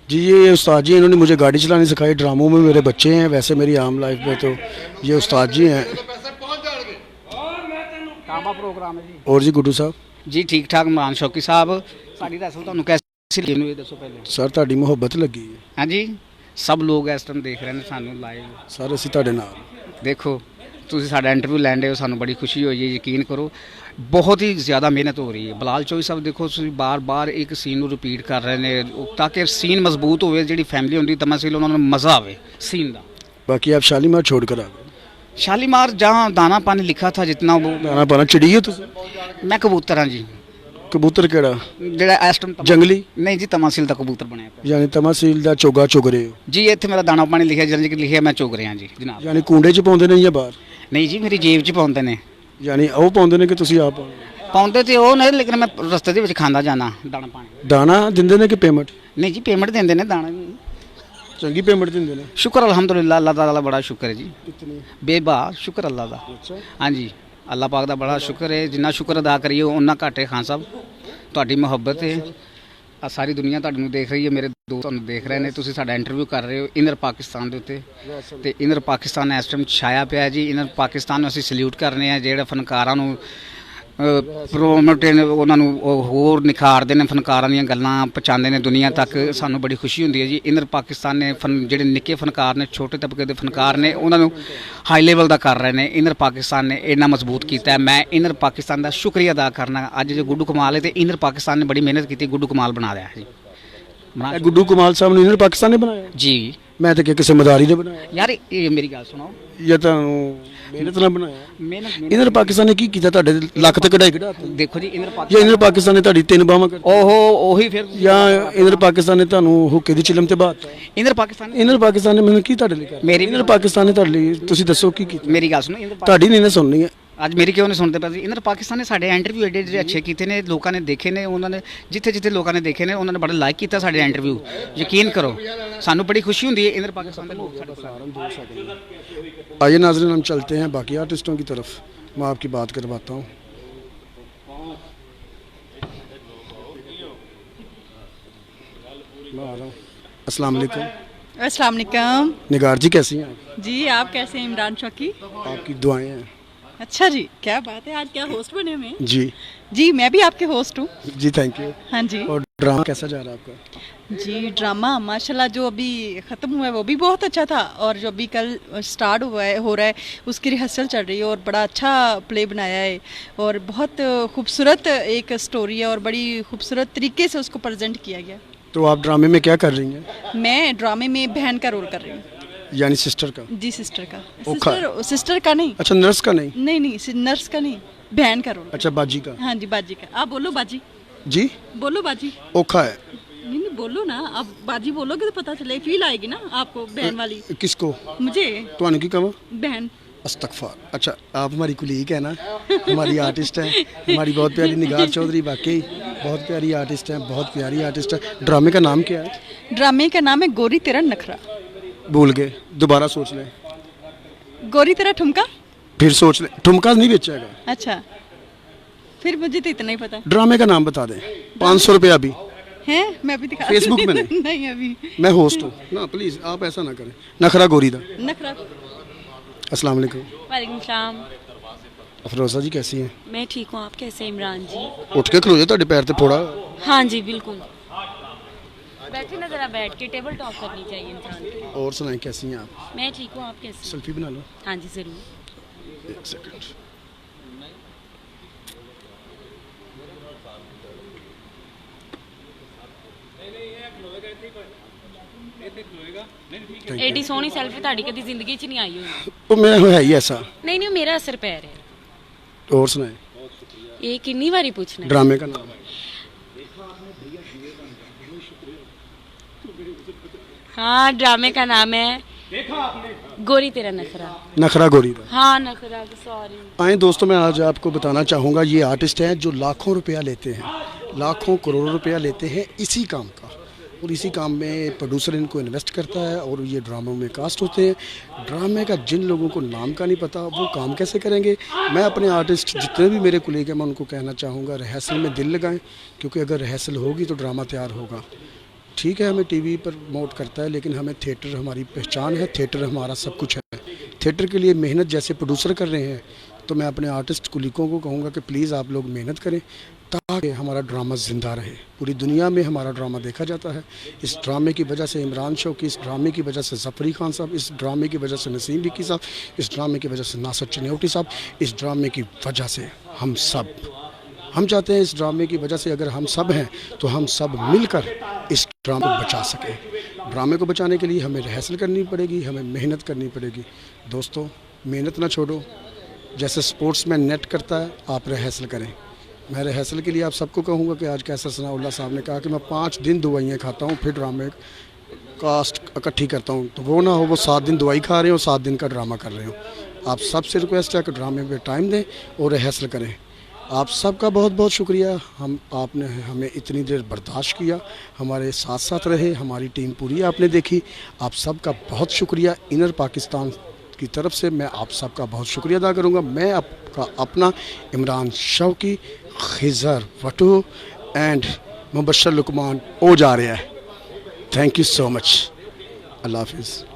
जी, ये उस्ताद जी, इन्होंने मुझे गाड़ी चलानी सिखाई। ड्रामों में मेरे बच्चे हैं, वैसे मेरी आम लाइफ में तो ये उस्ताद जी हैं। प्रोग्राम है जी। और जी गुड्डू साहब जी ठीक ठाक। इमरान शौकी साहब, साड़ी रसल ਤੁਹਾਨੂੰ कैसी लगी ये दसो पहले। सर ਤੁਹਾਡੀ ਮੁਹੱਬਤ ਲੱਗੀ ਹੈ। हाँ जी, सब लोग इस टाइम देख रहे हैं ਸਾਨੂੰ ਲਾਈਵ। ਸਰ ਅਸੀਂ ਤੁਹਾਡੇ ਨਾਲ। ਦੇਖੋ, ਤੁਸੀਂ ਸਾਡਾ ਇੰਟਰਵਿਊ ਲੈਂਦੇ ਹੋ, ਸਾਨੂੰ ਬੜੀ ਖੁਸ਼ੀ ਹੋਈ ਹੈ। ਯਕੀਨ ਕਰੋ, ਬਹੁਤ ਹੀ ਜ਼ਿਆਦਾ ਮਿਹਨਤ ਹੋ ਰਹੀ ਹੈ। ਬਲਾਲ ਚੌਧਰੀ ਸਾਹਿਬ ਦੇਖੋ, ਤੁਸੀਂ ਬਾਰ-ਬਾਰ ਇੱਕ ਸੀਨ ਨੂੰ ਰਿਪੀਟ ਕਰ ਰਹੇ ਨੇ ਤਾਂ ਕਿ ਸੀਨ ਮਜ਼ਬੂਤ ਹੋਵੇ। ਜਿਹੜੀ ਫੈਮਿਲੀ ਹੁੰਦੀ ਤਮਾਸੀਲ, ਉਹਨਾਂ ਨੂੰ ਮਜ਼ਾ ਆਵੇ ਸੀਨ ਦਾ। बाकी आप शालीमार छोड़ कर आ गए। शालीमार जहाँ दाना पानी लिखा था, जितना वो दाना पाना चिड़ी हो तुम? मैं कबूतर हाँ जी। कबूतर केड़ा? ਜਿਹੜਾ ਇਸ ਟਾਈਮ जंगली? नहीं जी, तमासील ਦਾ ਕਬੂਤਰ ਬਣਿਆ ਪਿਆ। यानी तमासील ਦਾ ਚੋਗਾ ਚੁਗ ਰਹੇ ਹੋ? ਜੀ, ਇੱਥੇ ਮੇਰਾ ਦਾਣਾ ਪਾਣੀ ਲਿਖਿਆ, ਜੰਜ ਕਿ ਲਿਖਿਆ, ਮੈਂ ਚੁਗ ਰਿਹਾ ਜੀ ਜਨਾਬ। यानी ਕੁੰਡੇ 'ਚ ਪਾਉਂਦੇ ਨੇ ਜਾਂ ਬਾਹਰ? ਨਹੀਂ ਜੀ, ਮੇਰੀ ਜੇਬ 'ਚ ਪਾਉਂਦੇ ਨੇ। यानी ਉਹ ਪਾਉਂਦੇ ਨੇ ਕਿ ਤੁਸੀਂ ਆਪ ਪਾਉਂਦੇ ਤੇ ਉਹ ਨੇ, ਲੇਕਿਨ ਮੈਂ ਰਸਤੇ ਦੇ ਵਿੱਚ ਖਾਂਦਾ ਜਾਣਾ ਦਾਣਾ ਪਾਣੀ। ਦਾਣਾ ਦਿੰਦੇ ਨੇ ਕਿ ਪੇਮੈਂਟ? ਨਹੀਂ ਜੀ, ਪੇਮੈਂਟ ਦਿੰਦੇ ਨੇ, ਦਾਣਾ ਚੰਗੀ ਪੇਮੈਂਟ ਦਿੰਦੇ ਨੇ। ਸ਼ੁਕਰ ਅਲਹਮਦੁਲਿਲਾ, ਅੱਲਾਹ ਤਾਲਾ ਬੜਾ ਸ਼ੁਕਰ ਹੈ ਜੀ। कितनी? ਬੇਬਾ ਸ਼ੁਕਰ ਅੱਲਾਹ ਦਾ। ਹਾਂਜੀ, ਅੱਲਾਹ ਪਾਕ ਦਾ ਬੜਾ ਸ਼ੁਕਰ ਹੈ। ਜਿੰਨਾ ਸ਼ੁਕਰ ਅਦਾ ਕਰੀਏ ਉਹਨਾਂ ਘੱਟ ਹੈ। ਖਾਨ ਸਾਹਿਬ, ਤੁਹਾਡੀ ਮੁਹੱਬਤ ਹੈ, ਆ ਸਾਰੀ ਦੁਨੀਆ ਤੁਹਾਨੂੰ ਦੇਖ ਰਹੀ ਹੈ, ਮੇਰੇ ਦੋਸਤ ਤੁਹਾਨੂੰ ਦੇਖ ਰਹੇ ਨੇ। ਤੁਸੀਂ ਸਾਡਾ ਇੰਟਰਵਿਊ ਕਰ ਰਹੇ ਹੋ ਇਨਰ ਪਾਕਿਸਤਾਨ ਦੇ ਉੱਤੇ, ਤੇ ਇਨਰ ਪਾਕਿਸਤਾਨ ਇਸ ਟਾਈਮ ਛਾਇਆ ਪਿਆ ਜੀ। ਇਨਰ ਪਾਕਿਸਤਾਨ ਨੂੰ ਅਸੀਂ ਸਲੂਟ ਕਰਨੇ ਆ, ਜਿਹੜੇ ਫਨਕਾਰਾਂ ਨੂੰ ਪ੍ਰੋਮੋਟ ਉਹਨਾਂ ਨੂੰ ਹੋਰ ਨਿਖਾਰਦੇ ਨੇ, ਫਨਕਾਰਾਂ ਦੀਆਂ ਗੱਲਾਂ ਪਹੁੰਚਾਉਂਦੇ ਨੇ ਦੁਨੀਆ ਤੱਕ। ਸਾਨੂੰ ਬੜੀ ਖੁਸ਼ੀ ਹੁੰਦੀ ਹੈ ਜੀ। ਇਨਰ ਪਾਕਿਸਤਾਨ ਨੇ ਜਿਹੜੇ ਨਿੱਕੇ ਫਨਕਾਰ ਨੇ, ਛੋਟੇ ਤਬਕੇ ਦੇ ਫਨਕਾਰ ਨੇ, ਉਹਨਾਂ ਨੂੰ ਹਾਈ ਲੈਵਲ ਦਾ ਕਰ ਰਹੇ ਨੇ। ਇਨਰ ਪਾਕਿਸਤਾਨ ਨੇ ਇੰਨਾ ਮਜ਼ਬੂਤ ਕੀਤਾ ਹੈ। ਮੈਂ ਇਨਰ ਪਾਕਿਸਤਾਨ ਦਾ ਸ਼ੁਕਰੀਆ ਅਦਾ ਕਰਨਾ। ਅੱਜ ਜੋ ਗੁੱਡੂ ਕਮਾਲ ਹੈ, ਤੇ ਇਨਰ ਪਾਕਿਸਤਾਨ ਨੇ ਬੜੀ ਮਿਹਨਤ ਕੀਤੀ, ਗੁੱਡੂ ਕਮਾਲ ਬਣਾ ਰਿਹਾ ਜੀ। ਗੁੱਡੂ ਕਮਾਲ ਸਾਹਿਬ ਨੇ ਇਨਰ ਪਾਕਿਸਤਾਨ ਨੇ ਬਣਾਇਆ ਜੀ। ਮੈਂ ਤਾਂ ਕਿ ਕਿਸੇ ਮਦਾਰੀ ਨੇ ਬਣਾਇਆ ਯਾਰ। ਇਹ ਮੇਰੀ ਗੱਲ ਸੁਣੋ, ਇਹ ਤਾਂ ਮਿਹਨਤ ਨਾਲ ਬਣਾਇਆ। ਮਿਹਨਤ ਇਨਰ ਪਾਕਿਸਤਾਨ ਨੇ ਕੀ ਕੀਤਾ? ਤੁਹਾਡੇ ਲੱਕ ਤੇ ਕਢਾਈ ਕਢਾ ਦਿੱਤੀ। ਦੇਖੋ ਜੀ, ਇਨਰ ਜਾਂ ਇਨਰ ਪਾਕਿਸਤਾਨ ਨੇ ਤੁਹਾਡੀ 3 ਬਾਹਾਂ ਕਰ ਉਹੀ ਫਿਰ, ਜਾਂ ਇਨਰ ਪਾਕਿਸਤਾਨ ਨੇ ਤੁਹਾਨੂੰ ਹੁੱਕੇ ਦੀ ਚਿਲਮ ਤੇ ਬਾਤ? ਇਨਰ ਪਾਕਿਸਤਾਨ ਨੇ ਮੈਨੂੰ ਕੀ ਤੁਹਾਡੇ ਲਈ ਕਰ? ਇਨਰ ਪਾਕਿਸਤਾਨ ਨੇ ਤੁਹਾਡੇ ਲਈ ਤੁਸੀਂ ਦੱਸੋ ਕੀ ਕੀਤਾ? ਮੇਰੀ ਗੱਲ ਸੁਣੋ, ਤੁਹਾਡੀ ਨਹੀਂ ਨਾ ਸੁਣਨੀ ਹੈ। ਅੱਜ ਮੇਰੀ ਕਿਉਂ ਨਹੀਂ ਸੁਣਦੇ ਪਏ ਇਨਰ ਪਾਕਿਸਤਾਨ ਨੇ ਸਾਡੇ ਇੰਟਰਵਿਊ ਐਡੇ ਜਿਹੜੇ ਅੱਛੇ ਕੀਤੇ ਨੇ ਲੋਕਾਂ ਨੇ ਦੇਖੇ ਨੇ ਉਹਨਾਂ ਨੇ ਜਿੱਥੇ ਲੋਕਾਂ ਨੇ ਦੇਖੇ ਨੇ ਉਹਨਾਂ ਨੇ ਬੜਾ ਲਾਈਕ ਕੀਤਾ ਸਾਡੇ ਇੰਟਰਵਿਊ ਯਕੀਨ ਕਰੋ ਸਾਨੂੰ ਬੜੀ खुशी ਹੁੰਦੀ ਹੈ इनर पाकिस्तान ਦੇ लोग आइए नाज़रीन हम चलते हैं बाकी आर्टिस्टों की तरफ मैं आपकी बात करवाता हूँ मैं आ रहा हूँ अस्सलाम वालेकुम अस्सलाम वालेकुम निगार जी कैसी हैं आप? जी आप कैसे हैं इमरान शौकी आपकी दुआएं हैं अच्छा जी क्या बात है आज क्या होस्ट बने हुए हैं जी जी मैं भी आपके होस्ट हूँ जी थैंक यू हाँ जी और ड्रामा कैसा जा रहा है आपका जी ड्रामा माशाल्लाह जो अभी ख़त्म हुआ है वो भी बहुत अच्छा था और जो अभी कल स्टार्ट हो रहा है उसकी रिहर्सल चल रही है और बड़ा अच्छा प्ले बनाया है और बहुत खूबसूरत एक स्टोरी है और बड़ी खूबसूरत तरीके से उसको प्रेजेंट किया गया। तो आप ड्रामे में क्या कर रही हैं? मैं ड्रामे में बहन का रोल कर रही हूँ यानी सिस्टर का? जी सिस्टर का। ओखा। सिस्टर का नहीं। अच्छा नर्स का नहीं? नहीं नर्स का नहीं बहन का रोल। अच्छा बाजी का? हाँ जी बाजी का। आप बोलो बाजी। जी बोलो बाजी। ओखा है नहीं बोलो ना आप बाजी बोलोगे तो पता चले फील आएगी ना आपको बहन वाली। किसको? मुझे। तो की कहो बहन। अस्तगफार। अच्छा आप हमारी कुलीग है ना हमारी आर्टिस्ट हैं हमारी बहुत प्यारी निगार चौधरी वाकई बहुत प्यारी आर्टिस्ट हैं बहुत प्यारी आर्टिस्ट है। ड्रामे का नाम क्या है? ड्रामे का नाम है गोरी तेरा नखरा। भूल गए दोबारा सोच लें। गोरी तेरा ठुमका। फिर सोच लें ठुमका नहीं बेचेगा। अच्छा फिर मुझे तो इतना ही पता। ड्रामे का नाम बता दें 500 रुपये अभी हैं मैं अभी दिखा फेसबुक में नहीं नहीं अभी मैं होस्ट हूँ ना प्लीज़ आप ऐसा ना करें। नखरा गोरी दा नखरा। अस्सलाम वालेकुम। वालेकुम सलाम। अफरोज़ा जी कैसी हैं? मैं ठीक हूँ आप कैसे हैं इमरान जी? उठ के खलो जाओ पैर ते फोड़ा। हाँ जी बिल्कुल बैठे ना जरा बैठ के टेबल टॉक करनी चाहिए इंसान की। और सुनाएं कैसी हैं आप? मैं ठीक हूँ आप कैसे? सेल्फी बना लो। हाँ जी ज़रूर। एक सेकंड एडी सोहनी सेल्फी ताड़ी कदी जिंदगी च नहीं आई हुई। तो मैं है ही ऐसा नहीं नहीं मेरा असर पै रहा है। और सुनाएं ये कितनी बारी पूछना? ड्रामे का नाम? हाँ ड्रामे का नाम है गोरी तेरा नखरा। नखरा गोरी दा। हाँ नखरा सॉरी। आए दोस्तों मैं आज आपको बताना चाहूँगा ये आर्टिस्ट हैं जो लाखों रुपया लेते हैं लाखों करोड़ों रुपया लेते हैं इसी काम का और इसी काम में प्रोड्यूसर इनको इन्वेस्ट करता है और ये ड्रामों में कास्ट होते हैं। ड्रामे का जिन लोगों को नाम का नहीं पता वो काम कैसे करेंगे। मैं अपने आर्टिस्ट जितने भी मेरे कुलीग हैं मैं उनको कहना चाहूँगा रिहर्सल में दिल लगाएं क्योंकि अगर रिहर्सल होगी तो ड्रामा तैयार होगा। ठीक है हमें टीवी पर प्रमोट करता है लेकिन हमें थिएटर हमारी पहचान है थिएटर हमारा सब कुछ है। थिएटर के लिए मेहनत जैसे प्रोड्यूसर कर रहे हैं तो मैं अपने आर्टिस्ट कुलीगों को कहूँगा कि प्लीज़ आप लोग मेहनत करें ताकि हमारा ड्रामा ज़िंदा रहे। पूरी दुनिया में हमारा ड्रामा देखा जाता है। इस ड्रामे की वजह से इमरान शौकी, इस ड्रामे की वजह से ज़फ़री खान साहब, इस ड्रामे की वजह से नसीम विक्की साहब, इस ड्रामे की वजह से नासिर चनियोटी साहब, इस ड्रामे की वजह से हम सब हम चाहते हैं इस ड्रामे की वजह से अगर हम सब हैं तो हम सब मिलकर इस ड्रामे को बचा सकें। ड्रामे को बचाने के लिए हमें रिहर्सल करनी पड़ेगी हमें मेहनत करनी पड़ेगी। दोस्तों मेहनत ना छोड़ो जैसे स्पोर्ट्समैन नेट करता है आप रिहर्सल करें। मैं रिहर्सल के लिए आप सबको कहूँगा कि आज कैसर सनाउल्लाह साहब ने कहा कि मैं 5 दिन दवाइयाँ खाता हूँ फिर ड्रामे कास्ट इकट्ठी करता हूँ तो वो ना हो वो 7 दिन दवाई खा रहे हो 7 दिन का ड्रामा कर रहे हो। आप सबसे रिक्वेस्ट है कि ड्रामे में टाइम दें और रिहर्सल करें। आप सबका बहुत बहुत शुक्रिया आपने हमें इतनी देर बर्दाश्त किया हमारे साथ साथ रहे हमारी टीम पूरी आपने देखी। आप सबका बहुत शुक्रिया। इनर पाकिस्तान की तरफ से मैं आप सबका बहुत शुक्रिया अदा करूँगा। मैं आपका अपना इमरान शौकी खिज़र वटू एंड मुबशर लुकमान ओ जा रहा है। Thank you so much. अल्लाह हाफिज़।